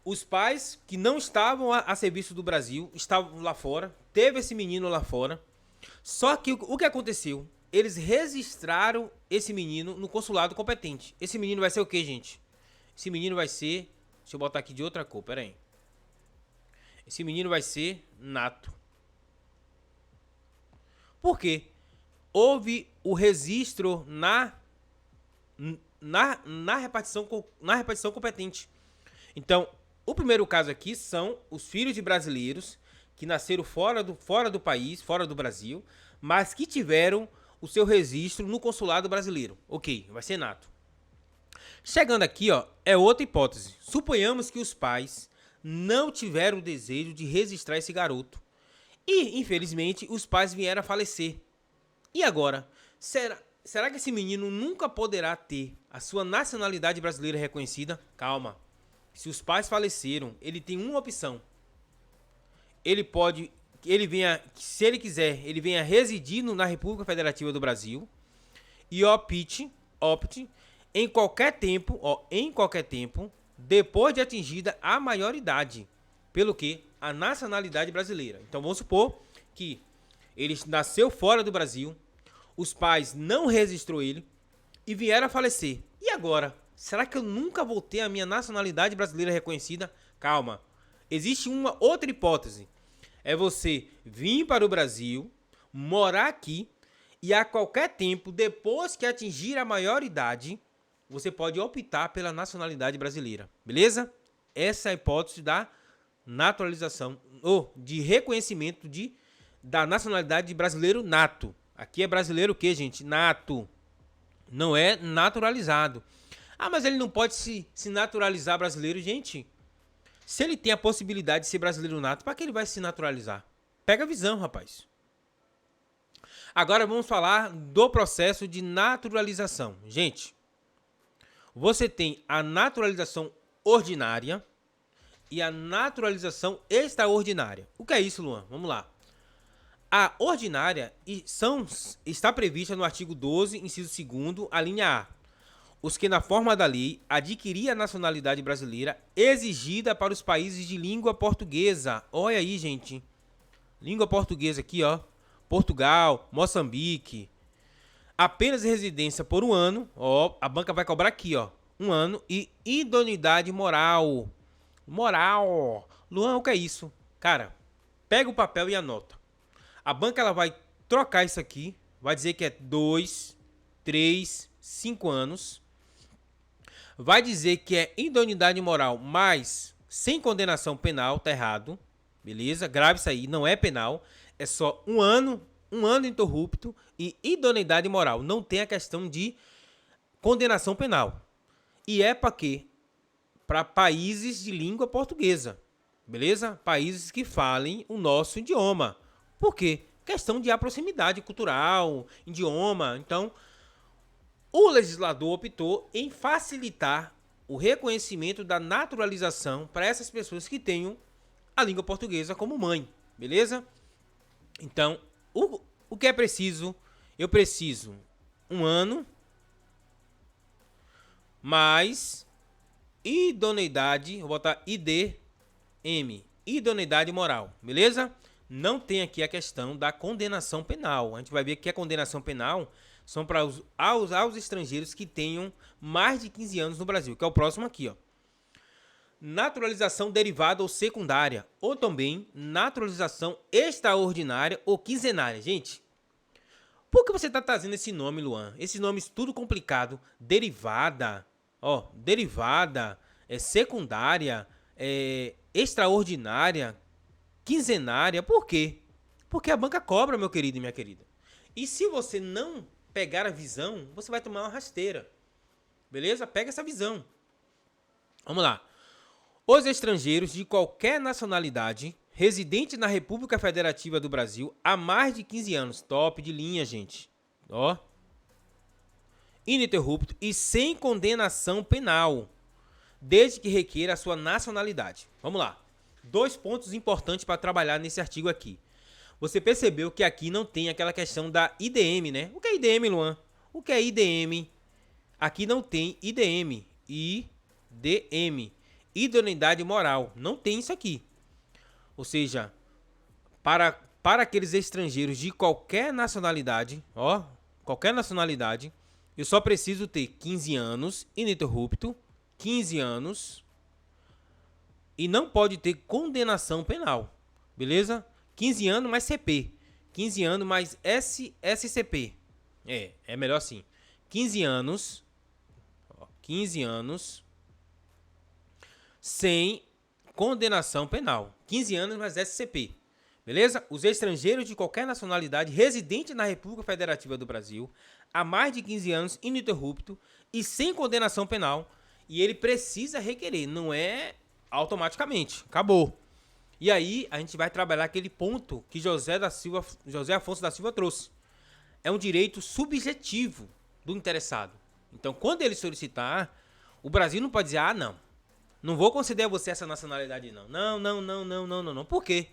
os pais que não estavam a serviço do Brasil, estavam lá fora, teve esse menino lá fora. Só que o que aconteceu? Eles registraram esse menino no consulado competente. Esse menino vai ser o que, gente? Esse menino vai ser... Deixa eu botar aqui de outra cor, pera aí. Esse menino vai ser nato. Por quê? Houve o registro na repartição competente. Então, o primeiro caso aqui são os filhos de brasileiros que nasceram fora do país, fora do Brasil, mas que tiveram o seu registro no consulado brasileiro. Ok, vai ser nato. Chegando aqui, ó, é outra hipótese. Suponhamos que os pais não tiveram o desejo de registrar esse garoto. E, infelizmente, os pais vieram a falecer. E agora? Será que esse menino nunca poderá ter a sua nacionalidade brasileira reconhecida? Calma. Se os pais faleceram, ele tem uma opção. Se ele quiser, ele venha residir na República Federativa do Brasil e opte em qualquer tempo, depois de atingida a maioridade, pelo que a nacionalidade brasileira. Então vamos supor que ele nasceu fora do Brasil, os pais não registrou ele e vieram a falecer. E agora? Será que eu nunca vou ter a minha nacionalidade brasileira reconhecida? Calma. Existe uma outra hipótese. É você vir para o Brasil, morar aqui e a qualquer tempo, depois que atingir a maioridade, você pode optar pela nacionalidade brasileira. Beleza? Essa é a hipótese da naturalização ou de reconhecimento da nacionalidade de brasileiro nato. Aqui é brasileiro o quê, gente? Nato. Não é naturalizado. Ah, mas ele não pode se naturalizar brasileiro, gente. Se ele tem a possibilidade de ser brasileiro nato, para que ele vai se naturalizar? Pega a visão, rapaz. Agora vamos falar do processo de naturalização. Gente, você tem a naturalização ordinária e a naturalização extraordinária. O que é isso, Luan? Vamos lá. A ordinária está prevista no artigo 12, inciso 2º, a linha A. Os que na forma da lei adquirir a nacionalidade brasileira exigida para os países de língua portuguesa. Olha aí, gente. Língua portuguesa aqui, ó. Portugal, Moçambique. Apenas residência por 1 ano. Ó, a banca vai cobrar aqui, ó. 1 ano. E idoneidade moral. Moral. Luan, o que é isso? Cara, pega o papel e anota. A banca ela vai trocar isso aqui. Vai dizer que é 2, 3, 5 anos. Vai dizer que é idoneidade moral, mas sem condenação penal, tá errado. Beleza? Grave isso aí, não é penal. é só um ano ininterrupto e idoneidade moral. Não tem a questão de condenação penal. E é para quê? Para países de língua portuguesa, beleza? Países que falem o nosso idioma. Por quê? Questão de proximidade cultural, idioma. Então, o legislador optou em facilitar o reconhecimento da naturalização para essas pessoas que tenham a língua portuguesa como mãe, beleza? Então, o que é preciso? Eu preciso um ano mais idoneidade, vou botar IDM, idoneidade moral, beleza? Não tem aqui a questão da condenação penal. A gente vai ver que a condenação penal são para aos estrangeiros que tenham mais de 15 anos no Brasil, que é o próximo aqui, ó. Naturalização derivada ou secundária, ou também naturalização extraordinária ou quinzenária. Gente, por que você está trazendo esse nome, Luan? Esse nome tudo complicado. Derivada, ó, derivada, secundária, extraordinária, quinzenária. Por quê? Porque a banca cobra, meu querido e minha querida. E se você não pegar a visão, você vai tomar uma rasteira. Beleza? Pega essa visão. Vamos lá. Os estrangeiros de qualquer nacionalidade residente na República Federativa do Brasil há mais de 15 anos. Top de linha, gente. Ó. Ininterrupto e sem condenação penal, desde que requeira a sua nacionalidade. Vamos lá. 2 pontos importantes para trabalhar nesse artigo aqui. Você percebeu que aqui não tem aquela questão da IDM, né? O que é IDM, Luan? O que é IDM? Aqui não tem IDM. IDM. Idoneidade moral. Não tem isso aqui. Ou seja, para aqueles estrangeiros de qualquer nacionalidade, ó, qualquer nacionalidade, eu só preciso ter 15 anos, ininterrupto, 15 anos, e não pode ter condenação penal, beleza? 15 anos mais CP, 15 anos mais SCP, é melhor assim, 15 anos, ó, 15 anos, sem condenação penal, 15 anos mais SCP, beleza? Os estrangeiros de qualquer nacionalidade residente na República Federativa do Brasil há mais de 15 anos, ininterrupto e sem condenação penal, e ele precisa requerer, não é automaticamente, acabou. E aí a gente vai trabalhar aquele ponto que José Afonso da Silva trouxe. É um direito subjetivo do interessado. Então, quando ele solicitar, o Brasil não pode dizer, não vou conceder a você essa nacionalidade, não. Não. Por quê?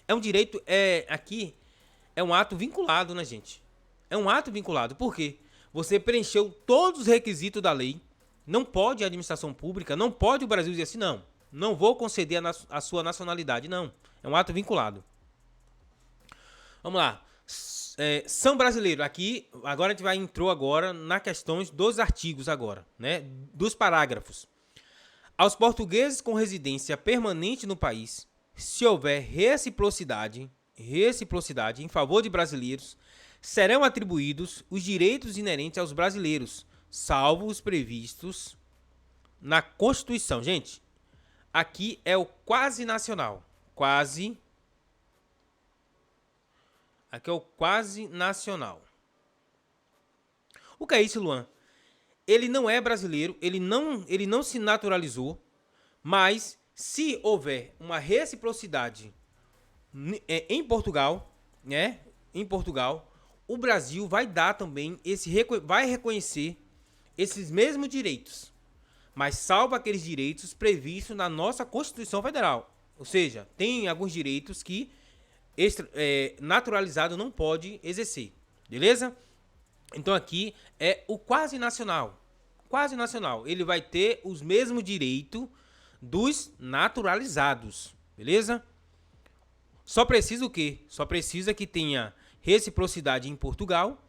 É um direito, aqui, é um ato vinculado, né, gente? É um ato vinculado. Por quê? Você preencheu todos os requisitos da lei. Não pode a administração pública, não pode o Brasil dizer assim, não vou conceder a sua nacionalidade, não. É um ato vinculado. Vamos lá. São brasileiros. Aqui, agora a gente entrou agora na questões dos artigos agora, né? Dos parágrafos. Aos portugueses com residência permanente no país, se houver reciprocidade em favor de brasileiros, serão atribuídos os direitos inerentes aos brasileiros, salvo os previstos na Constituição. Gente, aqui é o quase nacional. Aqui é o quase nacional. O que é isso, Luan? Ele não é brasileiro, ele não se naturalizou, mas se houver uma reciprocidade em Portugal, né? Em Portugal, o Brasil vai dar também vai reconhecer esses mesmos direitos, mas salvo aqueles direitos previstos na nossa Constituição Federal. Ou seja, tem alguns direitos que naturalizado não pode exercer, beleza? Então aqui é o quase nacional. Quase nacional. Ele vai ter os mesmos direitos dos naturalizados, beleza? Só precisa o quê? Só precisa que tenha reciprocidade em Portugal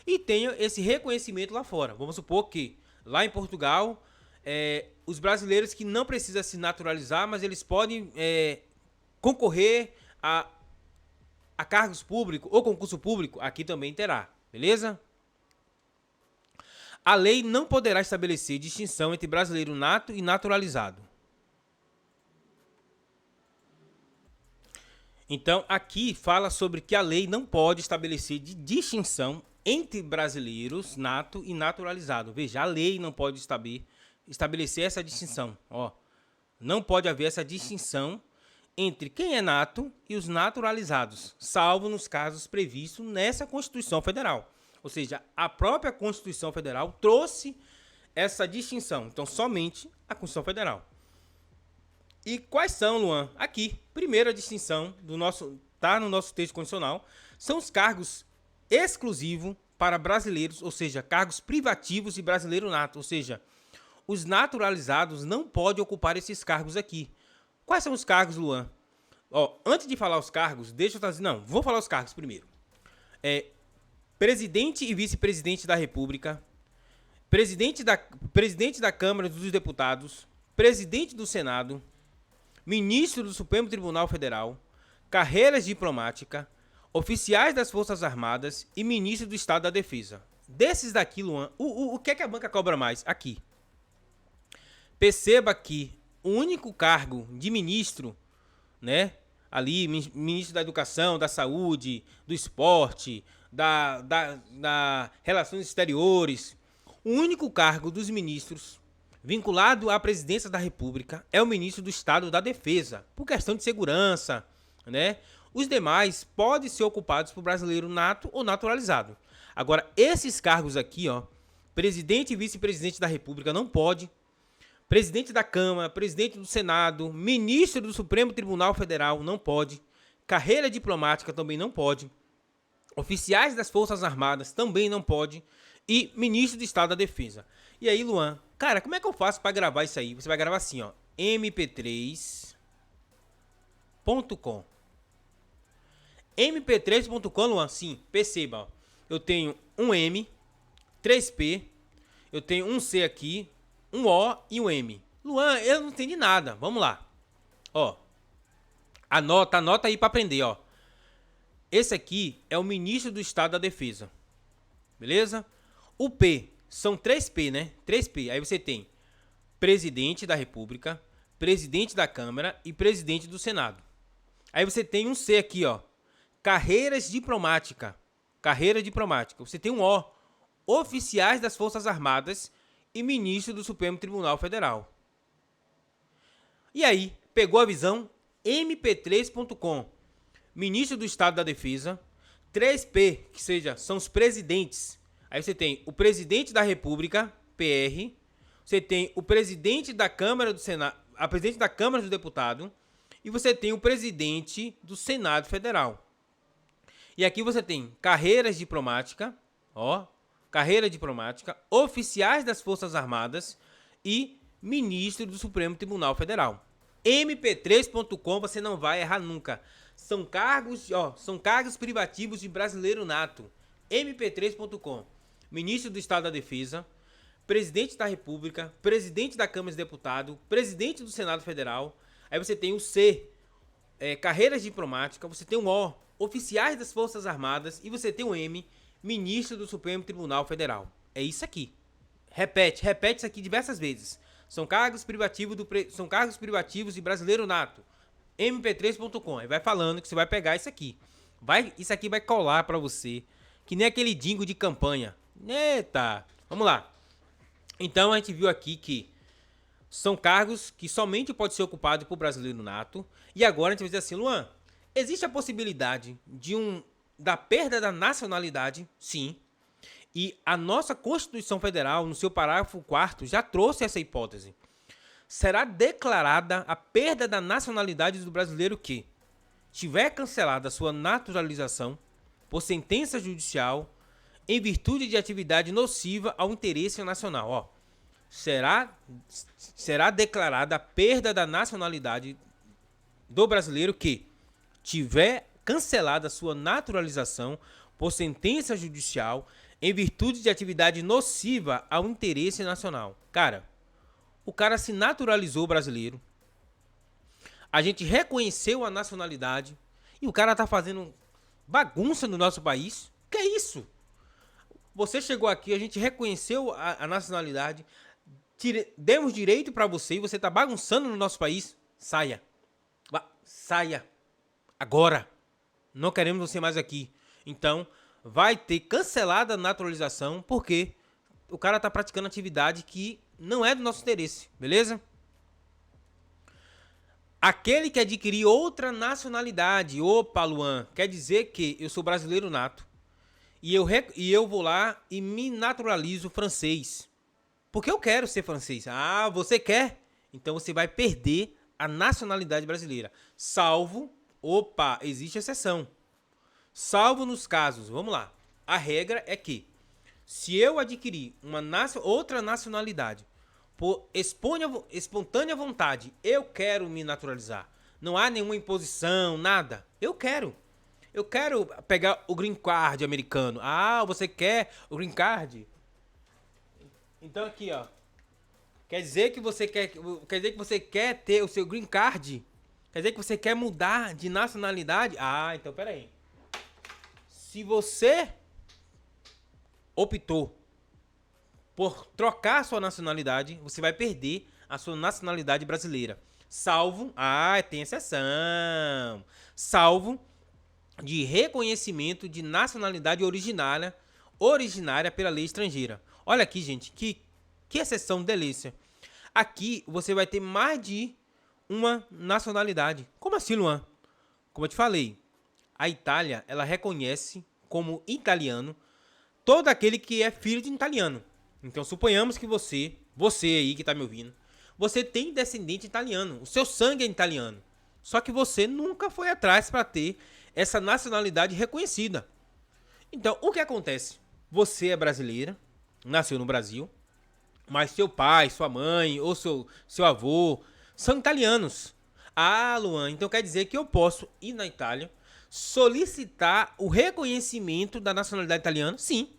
e tenha esse reconhecimento lá fora. Vamos supor que lá em Portugal, os brasileiros que não precisam se naturalizar, mas eles podem concorrer a cargos públicos ou concurso público, aqui também terá, beleza? A lei não poderá estabelecer distinção entre brasileiro nato e naturalizado. Então, aqui fala sobre que a lei não pode estabelecer de distinção entre brasileiros nato e naturalizado. Veja, a lei não pode estabelecer essa distinção. Ó, não pode haver essa distinção entre quem é nato e os naturalizados, salvo nos casos previstos nessa Constituição Federal. Ou seja, a própria Constituição Federal trouxe essa distinção. Então, somente a Constituição Federal. E quais são, Luan? Aqui, primeira distinção tá no nosso texto constitucional, são os cargos exclusivos para brasileiros, ou seja, cargos privativos de brasileiro nato, ou seja, os naturalizados não podem ocupar esses cargos aqui. Quais são os cargos, Luan? Ó, antes de falar os cargos, deixa eu trazer, não, vou falar os cargos primeiro. Presidente e vice-presidente da República, presidente da Câmara dos Deputados, presidente do Senado, ministro do Supremo Tribunal Federal, carreiras diplomáticas, oficiais das Forças Armadas e ministro do Estado da Defesa. Desses daqui, Luan, o que é que a banca cobra mais? Aqui. Perceba que o único cargo de ministro, né, ali, ministro da Educação, da Saúde, do Esporte, da Relações Exteriores, o único cargo dos ministros vinculado à presidência da República é o ministro do Estado da Defesa, por questão de segurança, né? Os demais podem ser ocupados por brasileiro nato ou naturalizado. Agora, esses cargos aqui, ó, presidente e vice-presidente da República não pode, presidente da Câmara, presidente do Senado, ministro do Supremo Tribunal Federal não pode, carreira diplomática também não pode, oficiais das Forças Armadas também não pode e ministro do Estado da Defesa. E aí, Luan, cara, como é que eu faço para gravar isso aí? Você vai gravar assim, ó, mp3.com. mp3.com, Luan, sim, perceba, ó, eu tenho um M, 3P, eu tenho um C aqui, um O e um M. Luan, eu não entendi nada, vamos lá. Ó, anota aí para aprender, ó. Esse aqui é o ministro do Estado da Defesa, beleza? O P, são 3P, né? 3P, aí você tem presidente da República, presidente da Câmara e presidente do Senado. Aí você tem um C aqui, ó, carreiras diplomáticas. Carreira diplomática. Você tem um O, oficiais das Forças Armadas e ministro do Supremo Tribunal Federal. E aí, pegou a visão? mp3.com, ministro do Estado da Defesa, 3P, que seja, são os presidentes. Aí você tem o presidente da República, PR, você tem o presidente da Câmara do Senado, a presidente da Câmara dos Deputados, e você tem o presidente do Senado Federal. E aqui você tem carreiras diplomáticas, ó, carreira diplomática, oficiais das Forças Armadas e ministro do Supremo Tribunal Federal. mp3.com você não vai errar nunca. São cargos, ó, são cargos privativos de brasileiro nato. mp3.com. Ministro do Estado da Defesa, presidente da República, presidente da Câmara dos Deputados, presidente do Senado Federal. Aí você tem o C, carreiras diplomáticas, você tem o O, oficiais das Forças Armadas, e você tem o M, ministro do Supremo Tribunal Federal. É isso aqui. Repete isso aqui diversas vezes. São cargos privativos de brasileiro nato. mp3.com. Aí vai falando que você vai pegar isso aqui. Isso aqui vai colar pra você. Que nem aquele dingo de campanha. Eita. Vamos lá. Então a gente viu aqui que são cargos que somente pode ser ocupado por brasileiro nato. E agora a gente vai dizer assim, Luan, existe a possibilidade da perda da nacionalidade? Sim. E a nossa Constituição Federal, no seu parágrafo 4º, já trouxe essa hipótese. Será declarada a perda da nacionalidade do brasileiro que tiver cancelada a sua naturalização por sentença judicial em virtude de atividade nociva ao interesse nacional. Ó, será declarada a perda da nacionalidade do brasileiro que tiver cancelada a sua naturalização por sentença judicial em virtude de atividade nociva ao interesse nacional. Cara, o cara se naturalizou brasileiro, a gente reconheceu a nacionalidade e o cara tá fazendo bagunça no nosso país. Que é isso? Você chegou aqui, a gente reconheceu a nacionalidade, demos direito pra você e você tá bagunçando no nosso país. Saia. Saia. Agora. Não queremos você mais aqui. Então, vai ter cancelada a naturalização porque o cara tá praticando atividade que não é do nosso interesse, beleza? Aquele que adquirir outra nacionalidade, opa, Luan, quer dizer que eu sou brasileiro nato e eu vou lá e me naturalizo francês. Porque eu quero ser francês. Ah, você quer? Então você vai perder a nacionalidade brasileira. Salvo, opa, existe exceção. Salvo nos casos, vamos lá. A regra é que se eu adquirir outra nacionalidade por espontânea vontade, eu quero me naturalizar. Não há nenhuma imposição, nada. Eu quero. Eu quero pegar o green card americano. Ah, você quer o green card? Então aqui, ó. Quer dizer que você quer ter o seu green card? Quer dizer que você quer mudar de nacionalidade? Ah, então pera aí. Se você optou por trocar a sua nacionalidade, você vai perder a sua nacionalidade brasileira. Salvo, tem exceção. Salvo de reconhecimento de nacionalidade originária pela lei estrangeira. Olha aqui, gente, que exceção delícia. Aqui você vai ter mais de uma nacionalidade. Como assim, Luan? Como eu te falei, a Itália, ela reconhece como italiano todo aquele que é filho de italiano. Então, suponhamos que você aí que tá me ouvindo, você tem descendente italiano, o seu sangue é italiano. Só que você nunca foi atrás para ter essa nacionalidade reconhecida. Então, o que acontece? Você é brasileira, nasceu no Brasil, mas seu pai, sua mãe ou seu avô são italianos. Ah, Luan, então quer dizer que eu posso ir na Itália, solicitar o reconhecimento da nacionalidade italiana? Sim.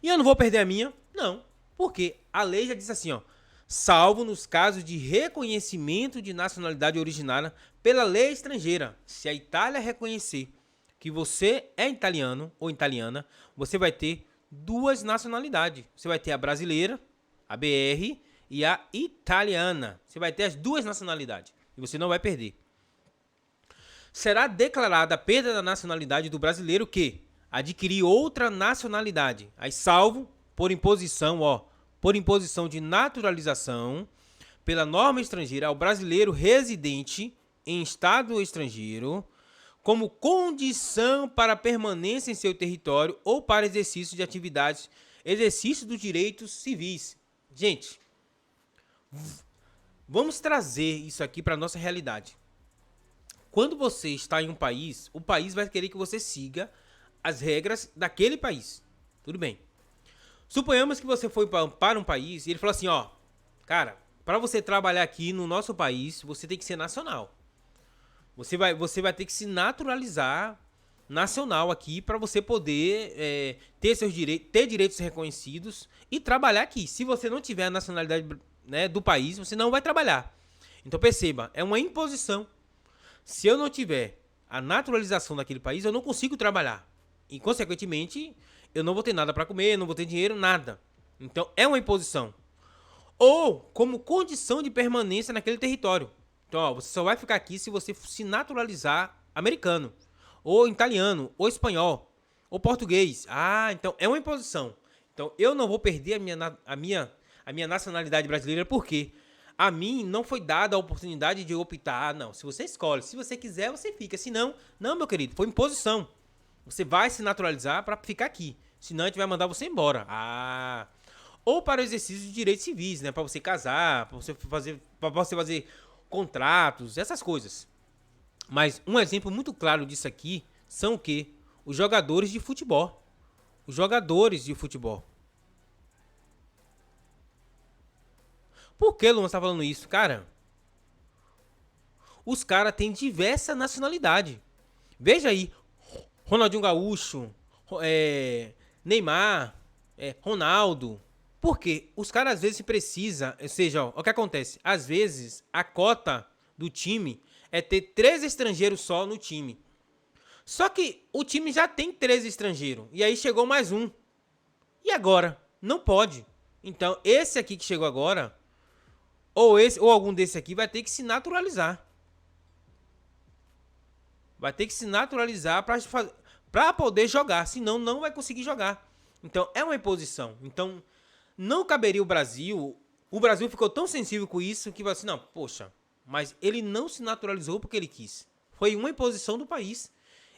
E eu não vou perder a minha? Não. Porque a lei já diz assim, ó, salvo nos casos de reconhecimento de nacionalidade originária pela lei estrangeira. Se a Itália reconhecer que você é italiano ou italiana, você vai ter duas nacionalidades. Você vai ter a brasileira, a BR, e a italiana. Você vai ter as duas nacionalidades e você não vai perder. Será declarada a perda da nacionalidade do brasileiro que adquirir outra nacionalidade, aí salvo por imposição de naturalização pela norma estrangeira ao brasileiro residente em estado estrangeiro, como condição para permanência em seu território ou para exercício de atividades, exercício dos direitos civis. Gente, vamos trazer isso aqui para a nossa realidade. Quando você está em um país, o país vai querer que você siga as regras daquele país. Tudo bem. Suponhamos que você foi para um país e ele falou assim, ó, cara, para você trabalhar aqui no nosso país, você tem que ser nacional. Você vai ter que se naturalizar nacional aqui para você poder ter direitos reconhecidos e trabalhar aqui. Se você não tiver a nacionalidade, né, do país, você não vai trabalhar. Então perceba, é uma imposição. Se eu não tiver a naturalização daquele país, eu não consigo trabalhar. E, consequentemente, eu não vou ter nada para comer, não vou ter dinheiro, nada. Então, é uma imposição. Ou como condição de permanência naquele território. Então, ó, você só vai ficar aqui se você se naturalizar americano, ou italiano, ou espanhol, ou português. Ah, então é uma imposição. Então, eu não vou perder a minha nacionalidade brasileira, por quê? A mim não foi dada a oportunidade de optar. Ah, não, se você escolhe, se você quiser, você fica. Se não, não, meu querido, foi imposição. Você vai se naturalizar para ficar aqui. Senão a gente vai mandar você embora. Ah. Ou para o exercício de direitos civis, né? Para você casar, para você fazer contratos, essas coisas. Mas um exemplo muito claro disso aqui são o quê? Os jogadores de futebol. Os jogadores de futebol. Por que o Luan está falando isso? Cara, os caras têm diversa nacionalidade. Veja aí, Ronaldinho Gaúcho, Neymar, Ronaldo. Por quê? Os caras às vezes precisam, ou seja, ó, o que acontece? Às vezes a cota do time é ter 3 estrangeiros só no time. Só que o time já tem 3 estrangeiros. E aí chegou mais um. E agora? Não pode. Então, esse aqui que chegou agora, ou algum desse aqui vai ter que se naturalizar. vai ter que se naturalizar para poder jogar, senão não vai conseguir jogar. Então é uma imposição. Então não caberia o Brasil. O Brasil ficou tão sensível com isso que vai assim, não, poxa, mas ele não se naturalizou porque ele quis. Foi uma imposição do país.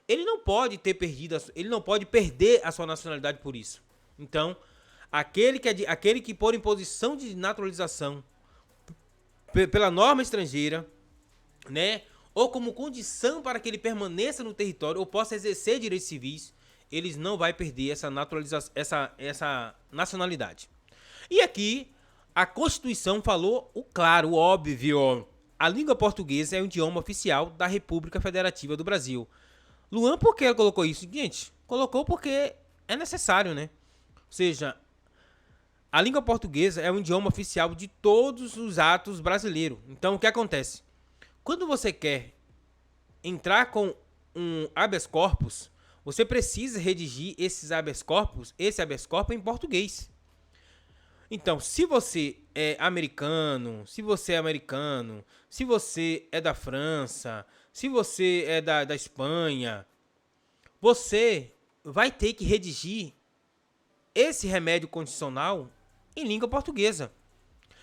Ele não pode ter perdido, ele não pode perder a sua nacionalidade por isso. Então, aquele que por imposição de naturalização pela norma estrangeira, né, ou como condição para que ele permaneça no território ou possa exercer direitos civis, eles não vai perder essa naturalização, essa nacionalidade. E aqui a Constituição falou o claro, o óbvio. A língua portuguesa é o idioma oficial da República Federativa do Brasil. Luan, por que ela colocou isso? Gente, colocou porque é necessário, né? Ou seja, a língua portuguesa é o idioma oficial de todos os atos brasileiros. Então, o que acontece? Quando você quer entrar com um habeas corpus, você precisa redigir esse habeas corpus em português. Então, se você é americano, se você é da França, se você é da Espanha, você vai ter que redigir esse remédio condicional em língua portuguesa.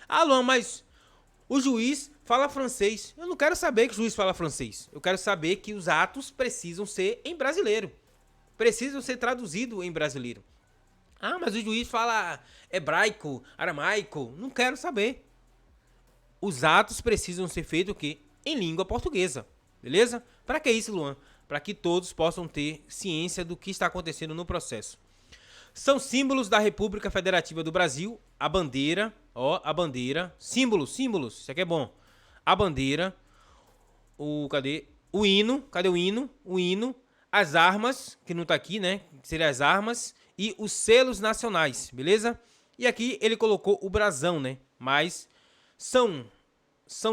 Ah, Luan, mas o juiz fala francês. Eu não quero saber que o juiz fala francês. Eu quero saber que os atos precisam ser em brasileiro. Precisam ser traduzidos em brasileiro. Ah, mas o juiz fala hebraico, aramaico. Não quero saber. Os atos precisam ser feitos o quê? Em língua portuguesa. Beleza? Para que isso, Luan? Para que todos possam ter ciência do que está acontecendo no processo. São símbolos da República Federativa do Brasil. A bandeira, a bandeira. Símbolos, isso aqui é bom. A bandeira. Cadê o hino? O hino. As armas, que não tá aqui, né? Que seriam as armas. E os selos nacionais, beleza? E aqui ele colocou o brasão, né? Mas são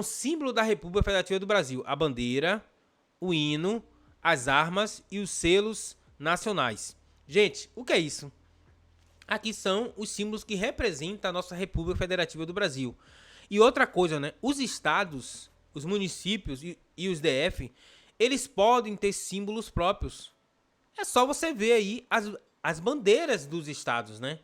símbolos da República Federativa do Brasil. A bandeira, o hino, as armas e os selos nacionais. Gente, o que é isso? Aqui são os símbolos que representam a nossa República Federativa do Brasil. E outra coisa, né? Os estados, os municípios e os DF, eles podem ter símbolos próprios. É só você ver aí as bandeiras dos estados, né?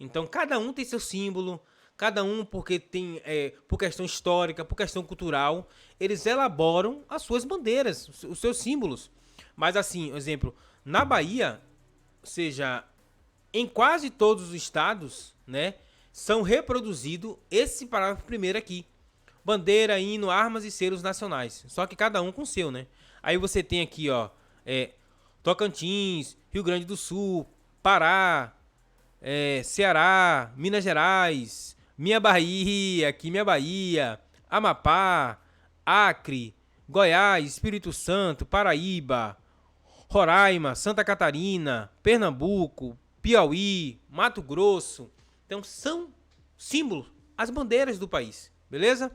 Então, cada um tem seu símbolo, cada um porque tem, por questão histórica, por questão cultural, eles elaboram as suas bandeiras, os seus símbolos. Mas assim, exemplo, na Bahia, ou seja, em quase todos os estados, né, são reproduzidos esse parágrafo primeiro aqui. Bandeira, hino, armas e selos nacionais. Só que cada um com o seu, né? Aí você tem aqui, Tocantins, Rio Grande do Sul, Pará, Ceará, Minas Gerais, minha Bahia, Amapá, Acre, Goiás, Espírito Santo, Paraíba, Roraima, Santa Catarina, Pernambuco, Piauí, Mato Grosso. Então são símbolos, as bandeiras do país, beleza?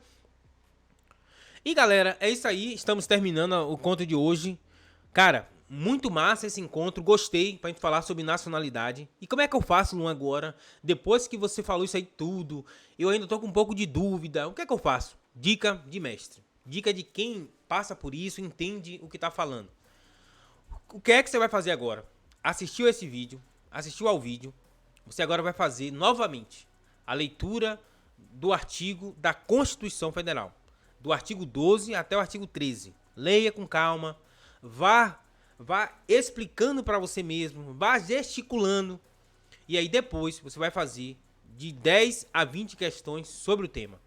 E galera, é isso aí, estamos terminando o conto de hoje. Cara, muito massa esse encontro, gostei pra gente falar sobre nacionalidade. E como é que eu faço, Luan, agora? Depois que você falou isso aí tudo, eu ainda tô com um pouco de dúvida. O que é que eu faço? Dica de mestre. Dica de quem passa por isso, entende o que tá falando. O que é que você vai fazer agora? Assistiu esse vídeo, assistiu ao vídeo, você agora vai fazer novamente a leitura do artigo da Constituição Federal. Do artigo 12 até o artigo 13. Leia com calma, vá explicando para você mesmo, vá gesticulando. E aí depois você vai fazer de 10 a 20 questões sobre o tema.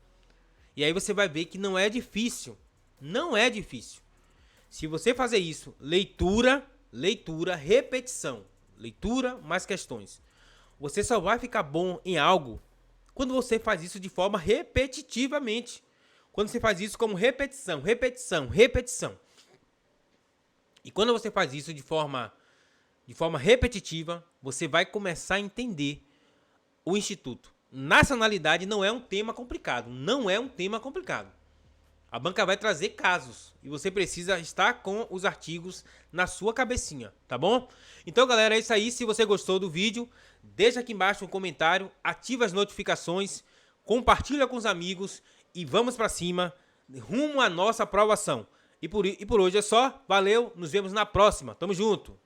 E aí você vai ver que não é difícil. Não é difícil. Se você fazer isso, leitura, repetição. Leitura mais questões. Você só vai ficar bom em algo quando você faz isso de forma repetitivamente. Quando você faz isso como repetição. E quando você faz isso de forma repetitiva, você vai começar a entender o Instituto. Nacionalidade não é um tema complicado. A banca vai trazer casos e você precisa estar com os artigos na sua cabecinha, tá bom? Então, galera, é isso aí. Se você gostou do vídeo, deixa aqui embaixo um comentário, ativa as notificações, compartilha com os amigos e vamos pra cima, rumo à nossa aprovação. E por hoje é só. Valeu, nos vemos na próxima. Tamo junto.